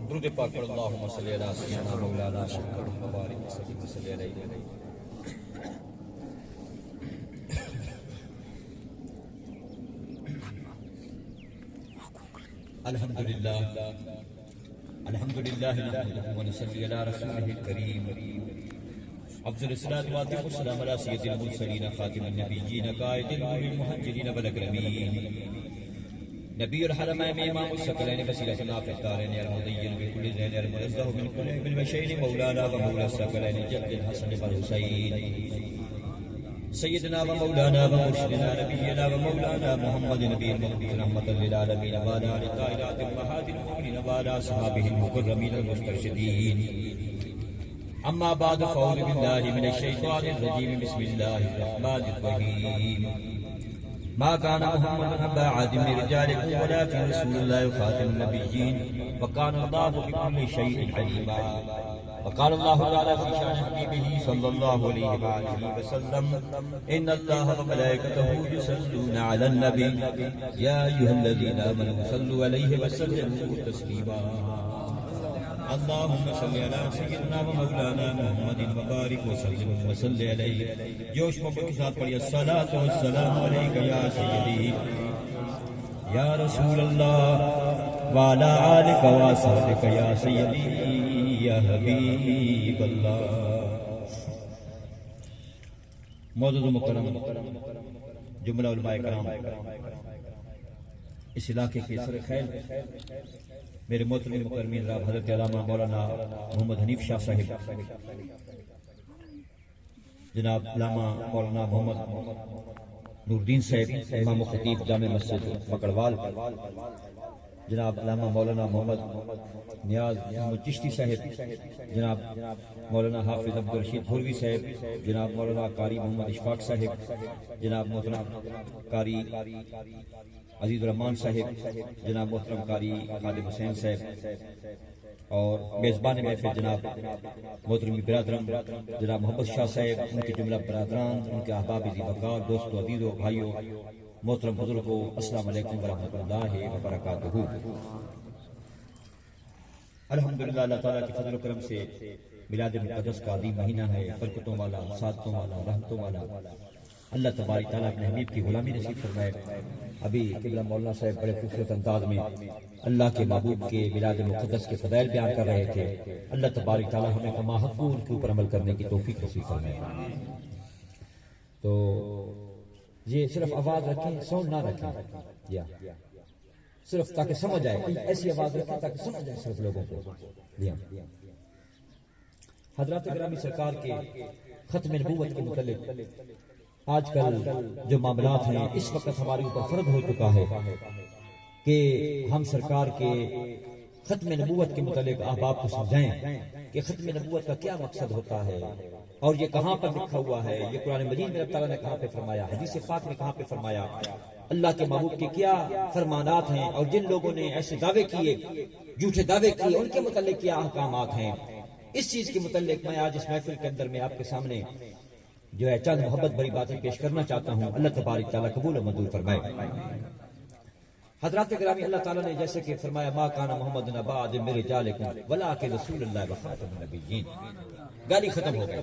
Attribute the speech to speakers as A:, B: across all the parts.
A: درود پاک پڑھ اللہم صلی علی سیدنا مولانا شکر مبارک وسلم صلی علیہ الحمدللہ نحمده ونصلی علی رسولہ الکریم افضل الصلاة والسلام علی سید المرسلین خاتم النبیین قائد المہجرین والاکرمین نبی الحرمین امام الثقلین وسیلتنا فی الدارین المدین بكل زین المنزہ من قلوب البشرین مولانا و مولا الثقلین جد الحسن والحسین سیدنا و مولانا و مرشدنا نبینا و مولانا محمد نبی المبعوث رحمۃ للعالمین وعلی آلہ الطاہرات امہات المؤمنین وعلی اصحابہ المکرمین المسترشدین اما بعد فاعوذ باللہ من الشیطان الرجیم بسم اللہ الرحمن الرحیم ما كان محمد أبا أحد من رجالكم ولكن رسول الله خاتم النبيين وكان الله بكل شيء عليما وقال الله تعالى في شأن حبيبه صلى الله عليه وآله وسلم إن الله وملائكته يصلون على النبي يا أيها الذين آمنوا صلوا عليه وسلموا تسليما اللهم صل على سيدنا ومولانا محمد وبارك وسلم وصل علیہ جوش محبت کے ساتھ پڑھیے الصلاۃ والسلام علیک یا سیدی یا رسول اللہ وعلی آلک واصحابک یا سیدی یا حبیب اللہ۔ معزز و مکرم جملہ علماء کرام، اس علاقے کے سر خیر میرے محترم مکرمین جناب حضرت علامہ مولانا محمد حنیف شاہ صاحب، جناب علامہ مولانا محمد نور الدین صاحب امام و خطیب جامع مسجد مکڑوال، جناب علامہ مولانا محمد نیاز محمد چشتی صاحب، جناب مولانا حافظ عبدالرشید بھولوی صاحب، جناب مولانا قاری محمد اشفاق صاحب، جناب محترم قاری عزیز الرحمان صاحب، جناب محترم قاری خادم حسین صاحب، اور میزبان محفل جناب محترم برادرم جناب محمد شاہ صاحب، ان کے جملہ برادران، ان کے احباب ذی وقار، دوستو عزیزو بھائیو محترم بزرگو، السلام علیکم ورحمۃ اللہ وبرکاتہ۔ الحمدللہ اللہ تعالیٰ کے فضل و کرم سے میلاد مقدس کا عظیم مہینہ ہے، برکتوں والا، سعادتوں والا، رحمتوں والا۔ اللہ تبارک تعالیٰ اپنے حبیب کی غلامی نصیب فرمائے۔ ابھی قبلہ مولانا صاحب بڑے خوبصورت انداز میں اللہ کے محبوب کے میلاد مقدس کے فضائل بیان کر رہے تھے۔ اللہ تبارک تعالیٰ ہمیں کما حق ان کے اوپر عمل کرنے کی توفیق نصیب فرمائے۔ تو یہ صرف آواز رکھیں، ساؤنڈ نہ رکھیں، یا صرف تاکہ سمجھ آئے، ایسی آواز رکھیں تاکہ سمجھ آئے صرف لوگوں کو۔ حضرات گرامی، سرکار کے ختم نبوت کے متعلق آج کل جو معاملات ہیں، اس وقت ہمارے اوپر فرض ہو چکا ہے کہ ہم سرکار کے ختم نبوت کے متعلق احباب کو سمجھائیں کہ ختم نبوت کا کیا مقصد ہوتا ہے، اور یہ کہاں پر لکھا ہوا ہے، یہ قرآن مجید میں اللہ تعالیٰ نے کہاں پہ فرمایا، حدیث پاک میں کہاں پہ فرمایا، اللہ کے محبوب کے کیا فرمانات ہیں، اور جن لوگوں نے ایسے دعوے کیے، جھوٹے دعوے کیے، ان کے متعلق کیا احکامات ہیں۔ اس چیز کے متعلق میں آج اس محفل کے اندر میں آپ کے سامنے جو ہے چند محبت بڑی باتیں پیش کرنا چاہتا ہوں۔ اللہ تبارک تعالیٰ قبول و منظور فرمائے۔ حضرات گرامی، اللہ تعالیٰ نے جیسے کہ فرمایا ما کان محمد ابا احد من رجالکم ولکن رسول اللہ وخاتم النبیین، گالی ختم ہو گئی۔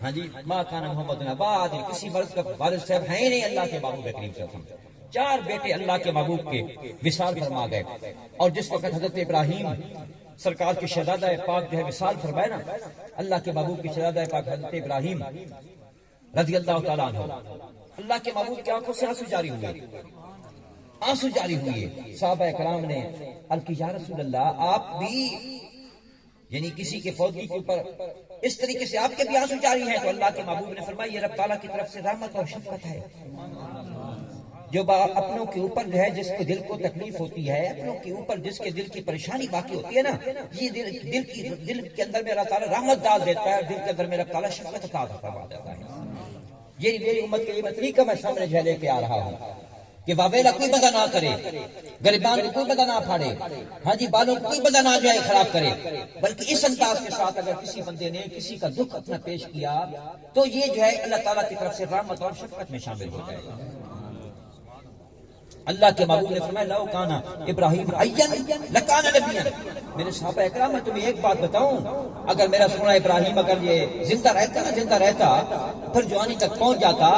A: ہاں جی، ما کان محمد ابا احد، کسی مرد کا والد صاحب ہے ہی نہیں اللہ کے محبوب کریم صلی اللہ علیہ وسلم۔ چار بیٹے اللہ کے محبوب کے وصال فرما گئے، اور جس وقت حضرت ابراہیم سرکار کے شہزادہ پاک جو ہے وصال فرمائے نا، اللہ کے محبوب کے شہزادہ پاک حضرت ابراہیم رضی اللہ تعالیٰ عنہ، اللہ کے محبوب کی آنکھوں سے آنسو جاری ہوئے، آنسو جاری ہوئے۔ صحابہ کرام نے عرض کی یا رسول اللہ، آپ بھی یعنی کسی کے فوجی کے اوپر اس طریقے سے آپ کے بھی آنسو جاری ہیں؟ تو اللہ کے محبوب نے فرمایا یہ رب تعالیٰ کی طرف سے رحمت اور شفقت ہے۔ جو اپنوں کے اوپر جو ہے جس کے دل کو تکلیف ہوتی ہے، اپنوں کے اوپر جس کے دل کی پریشانی باقی ہوتی ہے نا، یہ دل کے اندر میں اللہ تعالیٰ رحمت ڈال دیتا ہے، دل کے اندر میں اللہ تعالیٰ شفقت عطا فرما دیتا ہے۔ یہ میری امت کے یہ طریقہ میں سامنے جو ہے لے کے آ رہا ہوں کہ واویلا کوئی بندہ نہ کرے، گریبان کو کوئی بندہ نہ پھاڑے، ہاں جی بالوں کو کوئی بندہ نہ جو ہے خراب کرے، بلکہ اس انداز کے ساتھ اگر کسی بندے نے کسی کا دکھ اپنا پیش کیا تو یہ جو ہے اللہ تعالیٰ کی طرف سے رحمت اور شفقت میں شامل ہو جائے گا۔ اللہ کے محبوب نے فرمایا لو کانا ابراہیم حیّن لکانا نبیّا. میرے صحابہ اکرام میں تمہیں ایک بات بتاؤں، اگر میرا سونا ابراہیم اگر یہ زندہ رہتا پھر جوانی تک پہنچ جاتا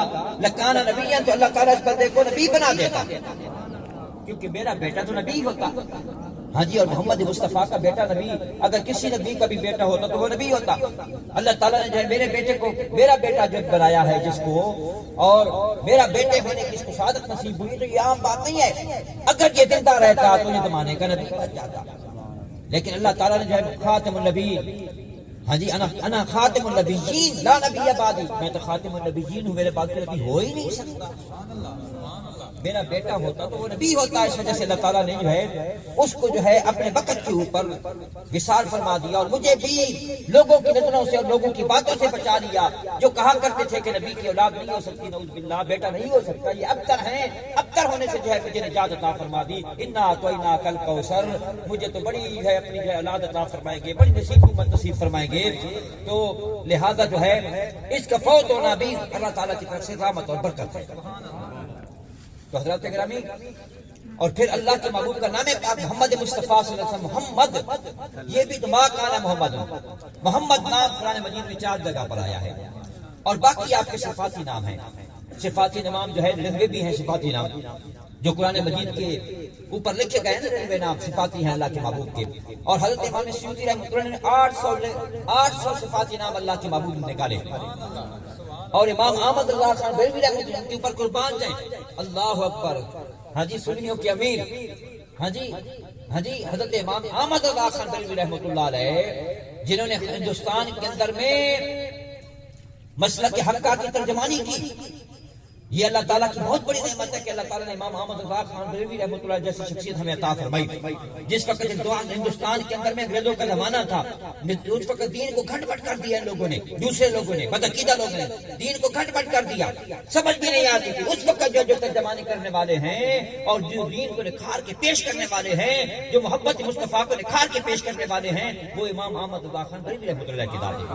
A: لکانا نبیّا، تو اللہ تعالیٰ اس بندے کو نبی بنا دیتا، کیونکہ میرا بیٹا تو نبی ہوتا. ہاں جی، اور محمد مصطفیٰ کا بیٹا نبی، اگر کسی نبی کا بھی بیٹا ہوتا تو وہ نبی ہوتا. اللہ تعالیٰ نے جو ہے میرے بیٹے کو میرا بیٹا جو بنایا ہے جس کو، اور میرا بیٹے ہونے کی اس کو سعادت نصیب ہوئی، تو یہ عام بات نہیں ہے. اگر یہ زندہ رہتا تو یہ زمانے کا نبی بن جاتا. لیکن اللہ تعالیٰ نے جو ہے خاتم النبی، ہاں جی، انا خاتم النبیین لا نبی بعدی، میں تو خاتم النبیین ہوں، میرے بعد کوئی نبی ہو ہی نہیں سکتا. میرا بیٹا ہوتا تو وہ نبی ہوتا. اس وجہ سے اللہ تعالیٰ نے جو ہے اس کو جو ہے اپنے وقت کے اوپر وصال فرما دیا، اور مجھے بھی لوگوں کی نظروں سے اور لوگوں کی باتوں سے بچا لیا جو کہا کرتے تھے کہ نبی کی اولاد نہیں ہو سکتی، نعوذ باللہ، بیٹا نہیں ہو سکتا. یہ ابتر ہیں، ابتر ہونے سے جو ہے مجھے نجات عطا فرما دی. انا اعطیناک الکوثر، مجھے تو بڑی ہے اپنی جو اولاد عطا فرمائیں گے، بڑی نصیب فرمائیں گے. تو لہذا جو ہے اس کا فوت ہونا بھی اللہ تعالیٰ کی طرف سے رحمت اور برکت ہے. تو حضرات گرامی، اور پھر اللہ کے محبوب کا نام پاک محمد مصطفیٰ صلی اللہ علیہ وسلم، محمد، یہ بھی تو ما کان محمد، محمد نام قرآن مجید میں 4 جگہ پر آیا ہے، اور باقی آپ کے صفاتی نام ہیں. صفاتی نام جو ہے 99 بھی ہیں صفاتی نام جو قرآن مجید کے اوپر لکھے گئے ہیں، 99 نام صفاتی ہیں اللہ کے محبوب کے. اور حضرت امام سیوطی رحمۃ اللہ نے 800 صفاتی نام اللہ کے محبوب نے نکالے. اور امام احمد رضا خان بریلوی رحمۃ اللہ کے اوپر قربان جائیں، اللہ اکبر. ہاں جی، سنیوں کے امیر، ہاں جی حضرت امام احمد رضا خان بریلوی رحمۃ اللہ علیہ، جنہوں نے ہندوستان کے اندر میں مسلک حقہ کی ترجمانی کی. یہ اللہ تعالیٰ کی بہت بڑی نعمت ہے کہ اللہ تعالیٰ نے امام احمد رضا خان بریلوی رحمۃ اللہ جیسی شخصیت ہمیں عطا فرمائی. جس وقت ہندوستان کے اندر میں انگریزوں کا زمانہ تھا، اس وقت دین کو گھٹ بٹ کر دیا ان لوگوں نے، دوسرے لوگوں نے، بدعقیدہ لوگوں نے دین کو گھٹ بٹ کر دیا، سمجھ بھی نہیں آتی تھی. اس وقت جو ترجمانی کرنے والے ہیں اور جو دین کو نکھار کے پیش کرنے والے ہیں، جو محبت مصطفیٰ کو نکھار کے پیش کرنے والے ہیں، وہ امام احمد رضا خان بریلوی رحمۃ اللہ کی داد ہے.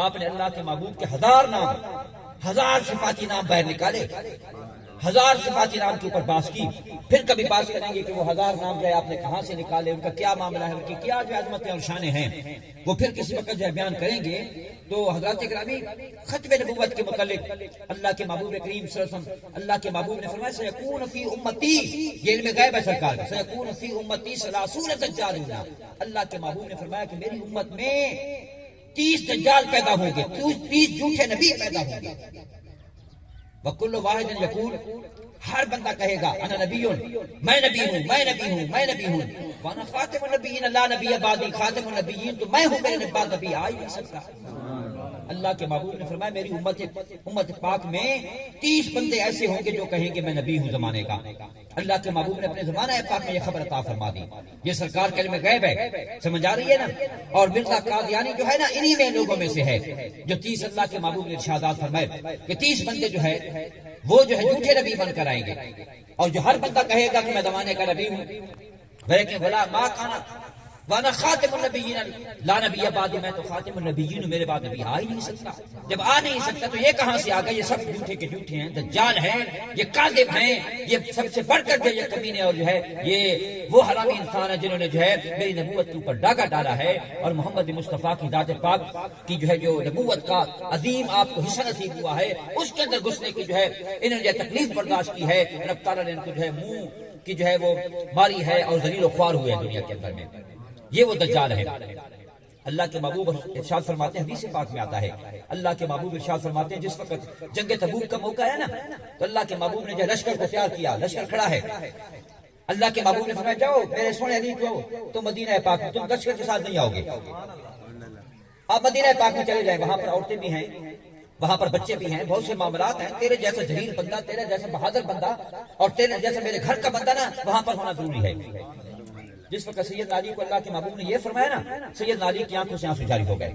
A: آپ نے اللہ کے محبوب کے 1000 نام، 1000 صفاتی نام باہر نکالے، 1000 صفاتی نام کے اوپر بات کی. پھر کبھی بات کریں گے کہ وہ 1000 نام جو ہے آپ نے کہاں سے نکالے، ان کا کیا معاملہ ہے، ان کی کیا جو عظمتیں اور شانیں ہیں، وہ پھر کسی وقت جو ہے بیان کریں گے. تو حضرات گرامی، ختم نبوت کے متعلق اللہ کے محبوب کریم صلی اللہ علیہ وسلم، اللہ کے محبوب نے فرمایا سیکون فی امتی، یہ علم غیب ہے سرکار، سیکون فی امتی 30 دجالون. اللہ کے محبوب نے فرمایا کہ میری امت میں 30 دجال پیدا ہوں گے، 30 جھوٹے نبی پیدا ہوں گے. وکل واحد یقول، ہر بندہ کہے گا انا نبی، میں نبی ہوں، میں نبی ہوں، میں نبی ہوں. وانا خاتم النبیین لا نبی بعدی، خاتم النبیین تو میں ہوں، میرے بعد نبی آ ہی نہیں سکتا. اللہ کے محبوب نے فرمایا میری امت پاک میں 30 بندے ایسے ہوں گے جو کہیں گے میں نبی ہوں زمانے کا. اللہ کے محبوب نے اپنے زمانہ پاک میں یہ خبر عطا فرما دی. یہ سرکار کے علم غیب ہے، سمجھ آ رہی ہے نا. اور مرزا قادیانی جو ہے نا، انہی میں لوگوں میں سے ہے جو 30 اللہ کے محبوب نے ارشادات فرمائے کہ 30 بندے جو ہے وہ جو ہے جھوٹے نبی بن کر آئیں گے. اور جو ہر بندہ کہے گا کہ میں زمانے کا نبی ہوں، لیکن بلا ما کانا وانا خاتم النبیین لا نبی بعدی، میں تو خاتم النبیین ہوں، میرے بعد نبی آ ہی نہیں سکتا. جب آ نہیں سکتا تو یہ کہاں سے آ گئے؟ یہ سب جھوٹے کے جھوٹے ہیں، دجال ہیں، یہ کاذب ہیں، یہ سب سے بڑھ کر جو یہ کمینے اور جو ہے یہ وہ حرامی انسان ہے جنہوں نے جو ہے میری نبوت کے اوپر ڈاکہ ڈالا ہے. اور محمد مصطفیٰ کی ذات پاک کی جو ہے جو نبوت کا عظیم آپ کو حصہ نصیب ہوا ہے، اس کے اندر گھسنے کی جو ہے انہوں نے تکلیف برداشت کی ہے. رب تعالیٰ نے ان کو جو ہے منہ کی جو ہے وہ ماری ہے اور ذلیل و خوار ہوئے ہیں دنیا کے اندر میں. یہ وہ دجال ہے. اللہ کے محبوب ارشاد فرماتے ہیں، حدیث پاک میں آتا ہے، اللہ کے محبوب ارشاد فرماتے ہیں جس وقت جنگ تبوک کا موقع ہے نا، تو اللہ کے محبوب نے جو لشکر کو تیار کیا، لشکر کھڑا ہے. اللہ کے محبوب نے فرمایا جاؤ میرے سونے علی کو، تم مدینہ پاک میں، تم لشکر کے ساتھ نہیں آؤ گے، آپ مدینہ پاک میں چلے جائیں، وہاں پر عورتیں بھی ہیں، وہاں پر بچے بھی ہیں، بہت سے معاملات ہیں. تیرے جیسا جلیل بندہ، تیرے جیسا بہادر بندہ اور تیرے جیسا میرے گھر کا بندہ نا وہاں پر ہونا ضروری ہے. جس وقت سید علی کو اللہ کے محبوب نے یہ فرمایا نا، سید علی کی آنکھوں سے آنسو جاری ہو گئے،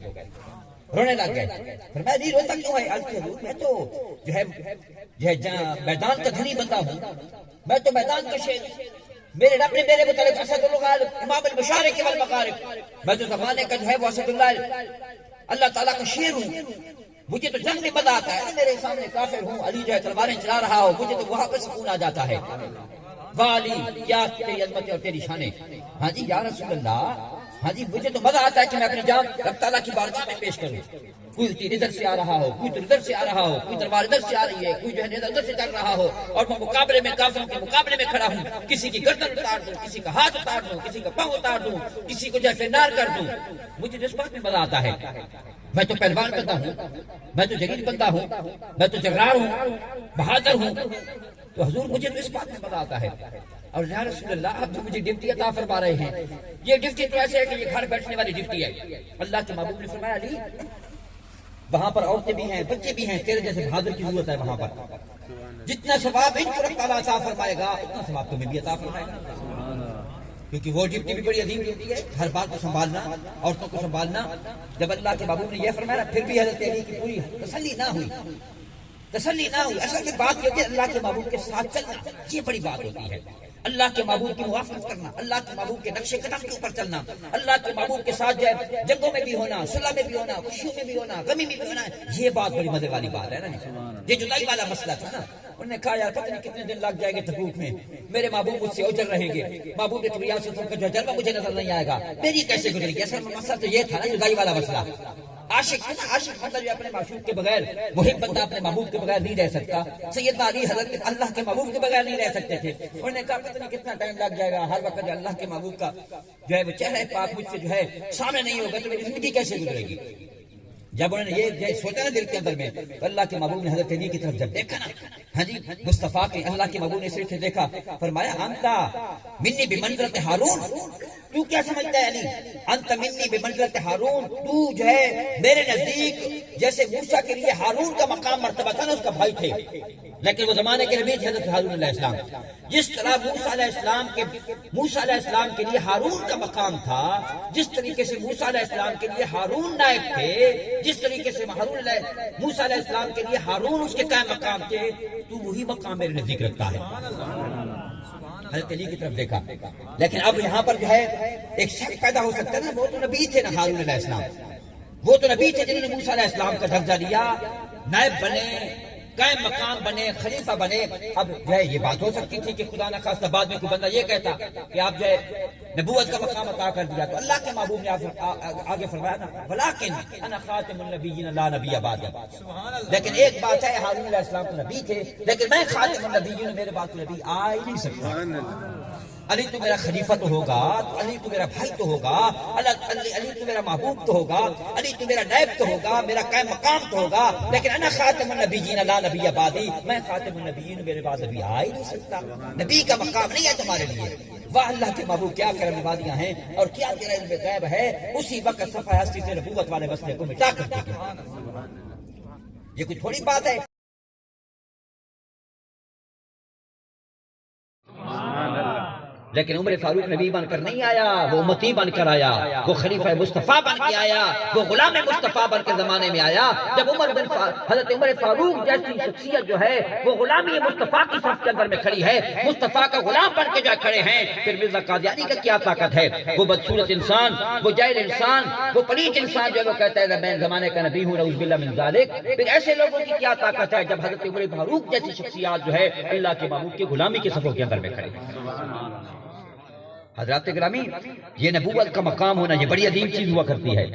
A: رونے لگ گئے. فرمایا نہیں روتا کیوں ہے؟ عرض کیا میں تو جو ہے میدان کا دھنی بندہ ہوں، میں تو میدان کا شیر، میرے رب نے میرے متعلق اسد الغالب امام المشارق والمغارب، میں تو زمانے کا جو ہے وہ اسد اللہ تعالیٰ کا شیر ہوں، مجھے تو جنگ میں مزہ آتا ہے، میرے سامنے کافر ہوں، علی جو ہے تلواریں چلا رہا ہو، مجھے تو وہاں پر سکون آ جاتا ہے۔ واہ علی کیا تیری عظمت اور تیری شان ہے۔ ہاں جی یا رسول اللہ، ہاں جی مجھے تو مزہ آتا ہے کہ میں اپنی جان رب تعالیٰ کی بارگاہ میں پیش کروں۔ کوئی تیر ادھر سے آ رہا ہو، کوئی ادھر سے آ رہا ہو، کوئی تلوار ادھر سے آ رہی ہے، کوئی جو ہے ادھر سے چل رہا ہو، اور میں مقابلے میں کافروں کے مقابلے میں کھڑا ہوں، کسی کی گردن اتار دوں، کسی کا ہاتھ اتار دوں، کسی کا پاؤں اتار دوں، کسی کو جیسے نار کر دوں، مجھے تو اس بات میں مزہ آتا ہے۔ میں تو پہلوان بندہ ہوں، میں تو جگیر بندہ ہوں، میں تو جگرار ہوں، بہادر ہوں، تو حضور مجھے تو اس بات میں مزہ آتا ہے۔ اور یا رسول اللہ آپ جو مجھے ڈیوٹی عطا فرما رہے ہیں، یہ ڈیوٹی تو ایسے ہے کہ یہ گھر بیٹھنے والی ڈیوٹی ہے۔ اللہ کے محبوب نے فرمایا علی وہاں پر عورتیں بھی ہیں، بچے بھی ہیں، تیرے جیسے بہادر کی ضرورت ہے وہاں پر۔ جتنا ثواب ان کو اللہ عطا فرمائے گا اتنا ثواب تمہیں بھی عطا فرمائے گا، کیونکہ وہ ڈیوٹی بھی بڑی عظیم ڈیوٹی ہے، ہر بات کو سنبھالنا، عورتوں کو سنبھالنا۔ جب اللہ کے محبوب نے یہ فرمایا پھر بھی حضرت علی کی پوری تسلی نہ ہوئی، تسلی نہ ہوئی۔ اصل میں بات یہ ہوتی ہے اللہ کے محبوب کے ساتھ چلنا، یہ بڑی بات ہوتی ہے۔ اللہ کے محبوب کی موافقت کرنا، اللہ کے محبوب کے نقش قدم کے اوپر چلنا، اللہ کے محبوب کے ساتھ جو ہے جنگوں میں بھی ہونا، صلح میں بھی ہونا، خوشیوں میں بھی ہونا، غمی میں بھی ہونا، یہ بات بڑی مزے والی بات ہے نا۔ یہ جدائی والا مسئلہ تھا نا، انہوں نے کہا یار پتہ نہیں کتنے دن لگ جائے گے تبوک میں، میرے محبوب مجھ سے اوجل رہیں گے، محبوب طبیعت سے کا جو جلوہ مجھے نظر نہیں آئے گا، میری کیسے گزرے گی۔ اصل مسئلہ تو یہ تھا نا جدائی والا مسئلہ۔ عاشق تھا نا، عاشق مطلب اپنے معشوق کے بغیر، محب بندہ اپنے محبوب کے بغیر نہیں رہ سکتا۔ سیدنا علی حضرت اللہ کے محبوب کے بغیر نہیں رہ سکتے تھے۔ انہوں نے کہا پتہ نہیں کتنا ٹائم لگ جائے گا، ہر وقت جو اللہ کے محبوب کا جو ہے وہ چہرہ پاک مجھ سے جو ہے سامنے نہیں ہوگا تو میری زندگی کیسے گزرے گی۔ جب انہوں نے یہ سوچا نا دل کے اندر میں، تو اللہ کے محبوب نے حضرت علی کی طرف جب دیکھا نا، ہاں جی مصطفیٰ کے، اللہ کے محبوب نے صرف سے دیکھا، فرمایا انتا منی بمنزلت ہارون، تو کیا سمجھتا ہے علی، انت منی بمنزلت ہارون، تو جو ہے میرے نزدیک جیسے موسیٰ کے لیے ہارون کا مقام مرتبہ تھا نا، اس کا بھائی تھے، لیکن وہ زمانے کے نبی حضرت ہارون علیہ السلام، جس طرح موسیٰ علیہ السلام کے لیے ہارون کا مقام تھا، جس طریقے سے موسیٰ علیہ السلام کے لیے ہارون نائب تھے، جس طریقے سے موسیٰ علیہ السلام کے لیے ہارون اس کے قائم مقام تھے، تو وہی مقام میرے نزدیک رکھتا ہے۔ حضرت علی کی طرف دیکھا، لیکن اب یہاں پر جو ہے ایک شک پیدا ہو سکتا ہے نا، وہ تو نبی تھے نا ہارون علیہ السلام، وہ تو نبی تھے جنہوں نے موسیٰ علیہ السلام کا درجہ لیا، نائب بنے، قائم مقام بنے، خلیفہ بنے۔ اب جو ہے یہ بات ہو سکتی تھی کہ خدا نخواستہ بعد میں کوئی بندہ یہ کہتا کہ آپ جو ہے نبوت کا مقام عطا کر دیا، تو اللہ کے محبوب نے آگے فرمایا نا ولیکن انا خاتم النبیین لا نبی بعد، لیکن ایک بات ہے ہارون علیہ السلام تو نبی تھے، لیکن میں خاتم النبیین، میرے بعد کوئی نبی آ ہی نہیں سکتا۔ علی تو میرا خلیفہ تو ہوگا، تو علی تو میرا بھائی تو ہوگا، علی تو میرا محبوب تو ہوگا، علی تو میرا نائب تو ہوگا، میرا قائم مقام تو ہوگا، لیکن انا خاتم النبیین لا نبی بعدی، میں خاتم النبیین، میرے بعد نبی آ ہی نہیں سکتا، نبی کا مقام نہیں ہے تمہارے لیے۔ واہ اللہ کے محبوب کیا کرم نوازیاں ہیں، اور کیا تیرا علم غیب ہے، اسی وقت صفحہ ہستی سے نبوت والے مسئلے کو مٹا کر دیا۔ یہ کوئی تھوڑی بات ہے۔ لیکن عمر فاروق نبی بن کر نہیں آیا، وہ امتی بن کر آیا، وہ خلیفہ مصطفیٰ بن کے آیا، وہ غلام مصطفیٰ بن کے زمانے میں آیا۔ جب حضرت عمر فاروق جیسی شخصیت جو ہے وہ غلامی مصطفیٰ کی صف کے اندر میں کھڑی ہے، مصطفیٰ کا غلام بن کے جو کھڑے ہیں، پھر مرزا قادیانی کا کیا طاقت ہے؟ وہ بدصورت انسان، وہ جاہل انسان، وہ پلیت انسان جو وہ کہتا ہے میں زمانے کا نبی ہوں، نعوذ باللہ من ذالک، پھر ایسے لوگوں کی کیا طاقت ہے جب حضرت عمر فاروق جیسی شخصیات جو ہے اللہ کے محبوب کی غلامی کے صفوں کے اندر میں کھڑے ہیں۔ حضرات گرامی، یہ نبوت کا مقام ہونا یہ بڑی عظیم چیز ہوا کرتی ہے۔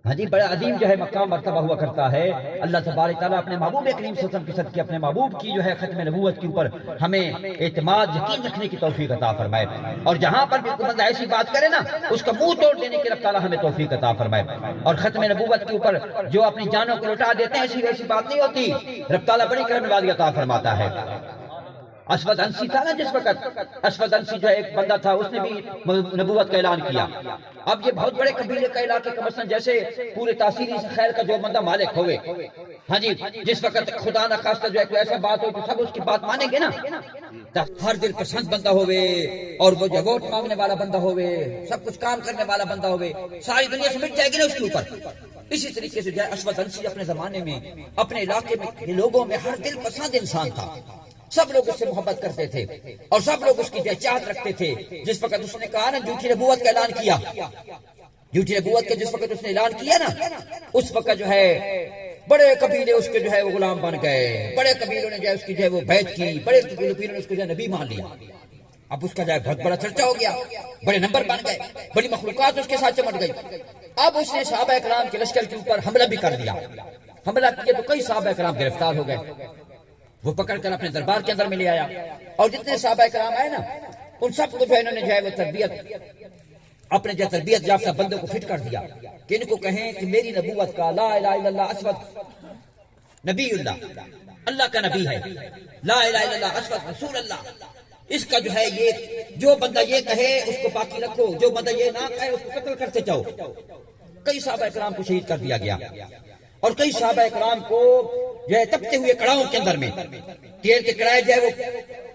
A: ہاں جی بڑا عظیم جو ہے مقام مرتبہ ہوا کرتا ہے۔ اللہ تبارک تعالیٰ اپنے محبوب کریم صلی اللہ علیہ وسلم کے صدقے اپنے محبوب کی جو ہے ختم نبوت کے اوپر ہمیں اعتماد یقین رکھنے کی توفیق عطا فرمائے، اور جہاں پر بھی کوئی بندہ ایسی بات کرے نا اس کا منہ توڑ دینے کی رب تعالیٰ ہمیں توفیق عطا فرمائے، اور ختم نبوت کے اوپر جو اپنی جانوں کو لٹا دیتے ہیں ایسی ویسی بات نہیں ہوتی، رب تعالیٰ بڑی کرم نوازی عطا فرماتا ہے۔ اسود انسی تھا نا جس وقت، اسود انسی جو ایک بندہ تھا اس نے بھی نبوت کا اعلان کیا۔ اب یہ بہت بڑے قبیلے کا علاقے کا مثلا جیسے پورے تاثیری سے خیر کا جو بندہ مالک ہوئے، ہاں جی جس وقت خدا نخواستہ جو ہے کوئی ایسا بات ہو تو سب اس کی بات مانیں گے نا، ہر دل پسند بندہ ہوئے، اور وہ جو ووٹ مانگنے والا بندہ ہوئے، سب کچھ کام کرنے والا بندہ ہوئے، ساری دنیا سے مٹ جائے گی نا اس کے اوپر۔ اسی طریقے سے جو ہے اسود انسی اپنے زمانے میں اپنے علاقے میں لوگوں میں ہر دل پسند انسان تھا، سب لوگ اس سے محبت کرتے تھے اور سب لوگ اس کی چاہت رکھتے تھے۔ جس وقت اس نے کہا نا جھوٹی نبوت کا اعلان کیا، جھوٹی نبوت کا جس وقت اس نے اعلان کیا نا، اس وقت جو ہے بڑے قبیلے اس کے جو ہے وہ غلام بن گئے، بڑے قبیلوں نے جو ہے اس کی جو ہے وہ بیعت کی، بڑے قبیلوں نے اس کو جو ہے نبی مان لیا. اب اس کا جو ہے بہت بڑا چرچا ہو گیا، بڑے نمبر بن گئے، بڑی مخلوقات اس کے ساتھ چمٹ گئی. اب اس نے صحابہ کرام کے لشکر کے اوپر حملہ بھی کر دیا. حملہ کیا تو کئی صحابہ کرام گرفتار ہو گئے. وہ پکڑ کر اپنے دربار کے اندر میں لے آیا، اور جتنے صحابہ کرام آئے نا ان سب کو جو ہے انہوں نے جو ہے وہ تربیت، اپنے جو تربیت یافتہ بندوں کو فٹ کر دیا کہ ان کو کہیں کہ میری نبوت کا لا الہ الا اللہ اسود نبی اللہ، اللہ کا نبی ہے، لا الہ الا اللہ اسود رسول اللہ. اس کا جو ہے یہ جو بندہ یہ کہے اس کو باقی رکھو، جو بندہ یہ نہ کہے اس کو قتل کرتے جاؤ. کئی صحابہ کرام کو شہید کر دیا گیا، اور کئی صحابہ کرام کو جو ہے تپتے ہوئے کڑاؤں کے اندر میں، تیل کے کڑائے جو ہے وہ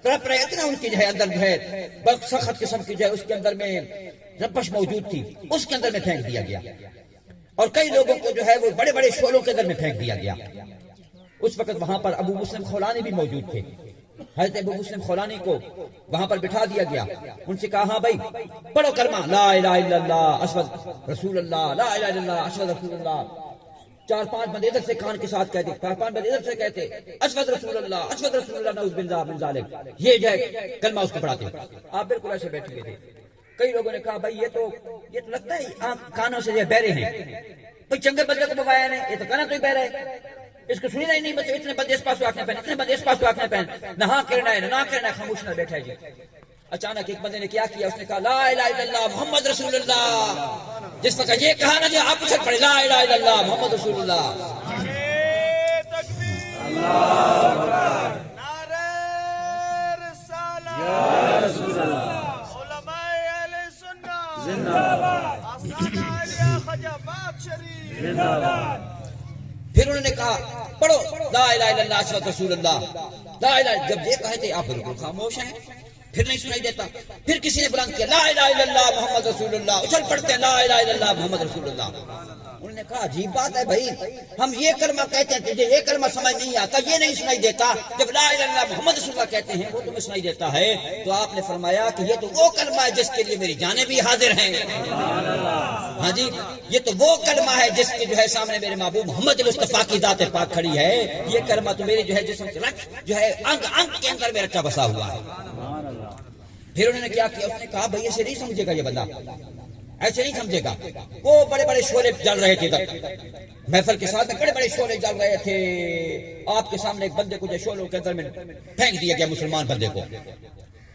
A: تڑپ رہے تھے نا، ان کی جو ہے اندر جو ہے بہت سخت قسم کی جو ہے اس کے اندر میں ربش موجود تھی، اس کے اندر میں پھینک دیا گیا. اور کئی لوگوں کو جو ہے وہ بڑے بڑے شعلوں کے اندر میں پھینک دیا گیا. اس وقت وہاں پر ابو مسلم خولانی بھی موجود تھے. حضرت ابو مسلم خولانی کو وہاں پر بٹھا دیا گیا. ان سے کہا ہاں بھائی پڑھو کلمہ لا الہ الا اللہ اسود رسول اللہ، لا الہ الا اللہ اسود رسول اللہ. 4-5 بندے ادھر سے کان کے ساتھ کہتے، 4-5 بندے ادھر سے کہتے اسود رسول اللہ، اسود رسول اللہ، نعوذ باللہ من ذالک. یہ جو ہے کلمہ اس کو پڑھاتے. آپ بالکل ایسے بیٹھے ہوئے تھے. کئی لوگوں نے کہا بھائی یہ تو لگتا ہے آپ کانوں سے یہ بہرے ہیں. بھائی چنگے بندے کو بوایا نے، یہ تو کانا تو ہی بہرا ہے، اس کو سنی ہی نہیں. بچے اتنے بندے اس پاس آنکھیں پہن، اتنے بندے اس پاس آنکھیں پہن، نہ کرنا ہے نہ کرنا ہے، خاموش نہ بیٹھا ہے جی. اچانک ایک بندے نے کیا کیا، اس نے کہا لا الہ الا اللہ محمد رسول اللہ. جس وقت یہ کہا نا جی آپ اچھل پڑے لا الہ الا اللہ محمد رسول اللہ. پھر انہوں نے کہا پڑھو لا الہ الا اللہ اسود رسول اللہ، لا الہ. جب یہ کہتے آپ بالکل خاموش ہیں، پھر نہیں سنائی دیتا. پھر کسی نے بلند کیا لا الہ الا اللہ محمد رسول اللہ، اچھل پڑھتے ہیں لا الہ الا اللہ محمد رسول اللہ. انہوں نے کہا عجیب بات ہے بھائی، ہم یہ کلمہ کہتے ہیں تجھے یہ کلمہ سمجھ نہیں آتا، یہ نہیں سنائی دیتا، جب لا الہ الا اللہ محمد رسول اللہ کہتے ہیں وہ تمہیں سنائی دیتا ہے. تو آپ نے فرمایا کہ یہ تو وہ کلمہ ہے جس کے لیے میری جانیں بھی حاضر ہیں. ہاں جی، یہ تو وہ کلمہ ہے جس کے جو ہے سامنے میرے محبوب محمد مصطفیٰ کی ذات پاک کھڑی ہے. یہ کلمہ تو میرے جو ہے جسم کے جو ہے انگ انگ کے اندر میں رچا بسا ہوا ہے. پھر انہوں نے کیا کیا، اس نے کہا بھائی ایسے نہیں سمجھے گا یہ بندہ، ایسے نہیں سمجھے گا. وہ بڑے بڑے شعلے جل رہے تھے محفل کے ساتھ میں، بڑے بڑے شعلے جل رہے تھے. آپ کے سامنے ایک بندے کو جو شعلوں کے اندر میں پھینک دیا گیا، مسلمان بندے کو.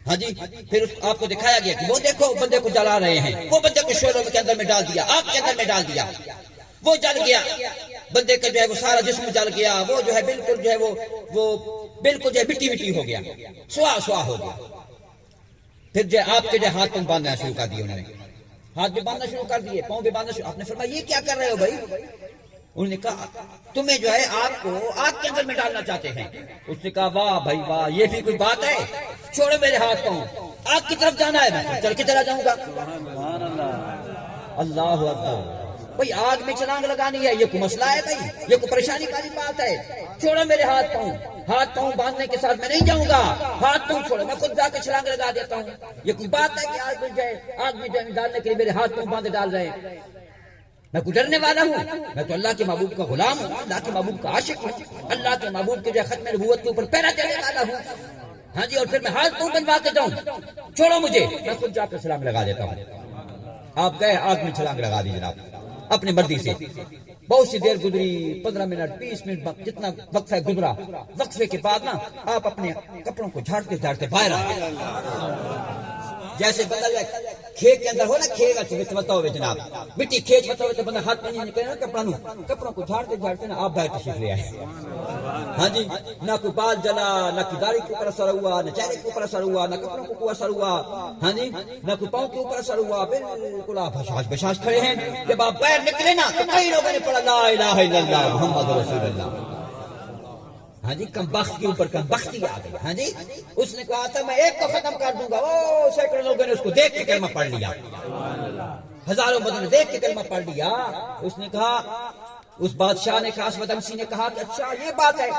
A: ہاں جی، پھر آپ کو دکھایا گیا کہ وہ دیکھو بندے کو جلا رہے ہیں. وہ بندے کو شعلوں کے اندر میں ڈال دیا، آگ کے اندر میں ڈال دیا. وہ جل گیا، بندے کا جو ہے وہ سارا جسم جل گیا. وہ جو ہے بالکل جو ہے وہ بالکل جو ہے مٹی مٹی ہو گیا، سوا ہو گیا. پھر جو آپ کے جو ہاتھ پاؤں باندھنا شروع کر دیے، انہوں نے ہاتھ بھی باندھنا شروع کر دیے، پاؤں بھی باندھنا شروع. آپ نے فرمایا یہ کیا کر رہے ہو بھائی؟ انہوں نے کہا تمہیں جو ہے آپ کو آگ کے اندر میں ڈالنا چاہتے ہیں. اس نے کہا واہ بھائی واہ، یہ بھی کوئی بات ہے، چھوڑو میرے ہاتھ پاؤں، آگ کی طرف جانا ہے میں چل کے چلا جاؤں گا. اللہ اکبر. بھائی آگ میں چھلانگ لگانی ہے، یہ کوئی مسئلہ ہے بھائی؟ یہ کوئی پریشانی والی بات ہے؟ چھوڑو میرے ہاتھ پاؤں باندھنے کے ساتھ میں نہیں جاؤں گا. ہاتھ پاؤں چھوڑو، میں خود جا کے چھلانگ لگا دیتا ہوں. یہ کوئی بات ہے کہ آگ میں ڈالنے کے لیے میرے ہاتھ پاؤں باندھے ڈال رہے ہیں؟ میں کوئی ڈرنے والا ہوں؟ میں تو اللہ کے محبوب کا غلام ہوں، اللہ کے محبوب کا عاشق ہوں، اللہ کے محبوب کے جو ختم نبوت کے اوپر پیرا دینے والا ہوں. ہاں جی، اور پھر میں ہاتھ پاؤں بنوا کے جاؤں؟ چھوڑو مجھے، میں خود جا کے چھلانگ لگا دیتا ہوں. آپ گئے آگ میں چھلانگ لگا دی جناب اپنی مرضی سے. بہت سی دیر گزری، 15 منٹ 20 منٹ جتنا وقفہ گزرا. وقفے کے بعد نا آپ اپنے کپڑوں کو جھاڑتے جھاڑتے باہر آئے. جیسے بدل کھیت کے اندر ہو نا، کھیت بتا ہوئے جناب، مٹی کھیت بتا ہوئے تو بندہ ہاتھ نہیں نکلے نا کپڑوں کو جھاڑتے جھاڑتے نا آپ باہر تشریف لے آئے. ہاں جی، نہ کوئی بال جلا، نہ کوئی داڑھی کے اوپر اثر ہوا، نہ چہرے کے اوپر اثر ہوا، نہ کپڑوں کے اوپر اثر ہوا. ہاں جی، نہ کوئی پاؤں کے اوپر اثر ہوا. بالکل آپ بشاش کھڑے ہیں. جب آپ باہر نکلے نا تو کئی لوگوں نے پڑھا لا الہ الا اللہ محمد رسول اللہ. ہاں جی، کم بخت کے اوپر کم بختی آ گئی. ہاں جی، اس نے کہا تھا میں ایک کو ختم کر دوں گا. وہ سینکڑوں لوگوں نے اس کو دیکھ کے کلمہ پڑھ لیا، ہزاروں بندوں نے دیکھ کے کلمہ پڑھ لیا. اس نے کہا، اس بادشاہ نے کہا، اسود انسی نے کہا کہ اچھا یہ بات ہے،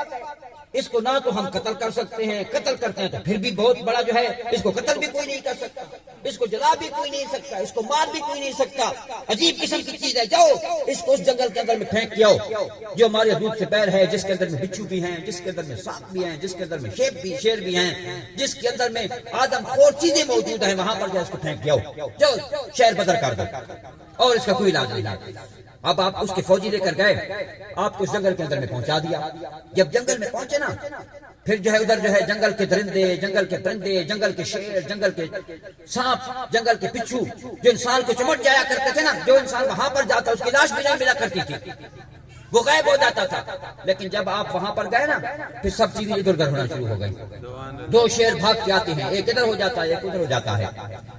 A: اس کو نہ تو ہم قتل کر سکتے ہیں، قتل کرتے ہیں تو پھر بھی بہت بڑا جو ہے، اس کو قتل بھی کوئی نہیں کر سکتا، اس کو جلا بھی کوئی نہیں سکتا، اس کو مار بھی کوئی نہیں سکتا، عجیب قسم کی چیز ہے، جاؤ اس کو اس جنگل کے اندر میں پھینک کے آؤ جو ہمارے حدود سے پیر ہے، جس کے اندر میں بچھو بھی ہیں، جس کے اندر میں سانپ بھی ہیں، جس کے اندر میں شیر بھی ہیں، جس کے اندر میں آدم خور چیزیں موجود ہیں، وہاں پر جو اس کو پھینک کے آؤ، جاؤ شہر بدر کر دو اور اس کا کوئی علاج نہیں ہے۔ اب آپ اس کے فوجی لے کر گئے، آپ کو اس جنگل کے اندر میں پہنچا دیا، جب جنگل میں پہنچے نا پھر جو ہے ادھر جو ہے جنگل کے درندے، جنگل کے پرندے، جنگل کے شیر، جنگل کے سانپ، جنگل کے بچھو جو انسان کو چمٹ جایا کرتے تھے نا، جو انسان وہاں پر جاتا اس کی لاش بھی نہیں ملا کرتی تھی، وہ غائب ہو جاتا تھا، لیکن جب آپ وہاں پر گئے نا پھر سب چیزیں ادھر ادھر ہونا شروع ہو گئی، دو شیر بھاگ کے آتے ہیں، ایک ادھر ہو جاتا ہے ایک ادھر ہو جاتا ہے،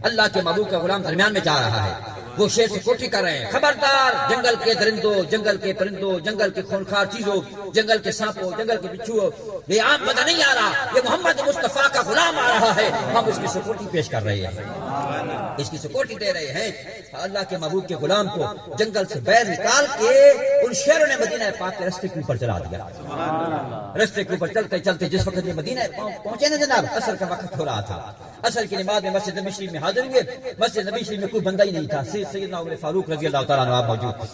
A: اللہ کے محبوب کا غلام درمیان میں جا رہا ہے، وہ شیر سے کوٹھی کر رہے ہیں، خبردار جنگل کے درندوں، جنگل کے پرندوں، جنگل کے خونخوار چیزوں، جنگل کے سانپوں، جنگل کے بچھو، یہ عام بندہ نہیں آ رہا، یہ محمد مصطفیٰ کا غلام آ رہا ہے، ہم اس کی سکیورٹی پیش کر رہے ہیں، اس کی سکیورٹی دے رہے ہیں۔ اللہ کے محبوب کے غلام کو جنگل سے باہر نکال کے ان شیروں نے مدینہ پاک کے رستے کے اوپر چلا دیا، رستے کے اوپر چلتے چلتے جس وقت یہ مدینہ پہنچے نا جناب، عصر کا وقت ہو رہا تھا، عصر کی نماز میں مسجد نبی شریف میں حاضر ہوئے، مسجد نبی شریف میں کوئی بندہ ہی نہیں تھا، سیدنا عمر فاروق رضی اللہ تعالیٰ عنہ موجود تھے،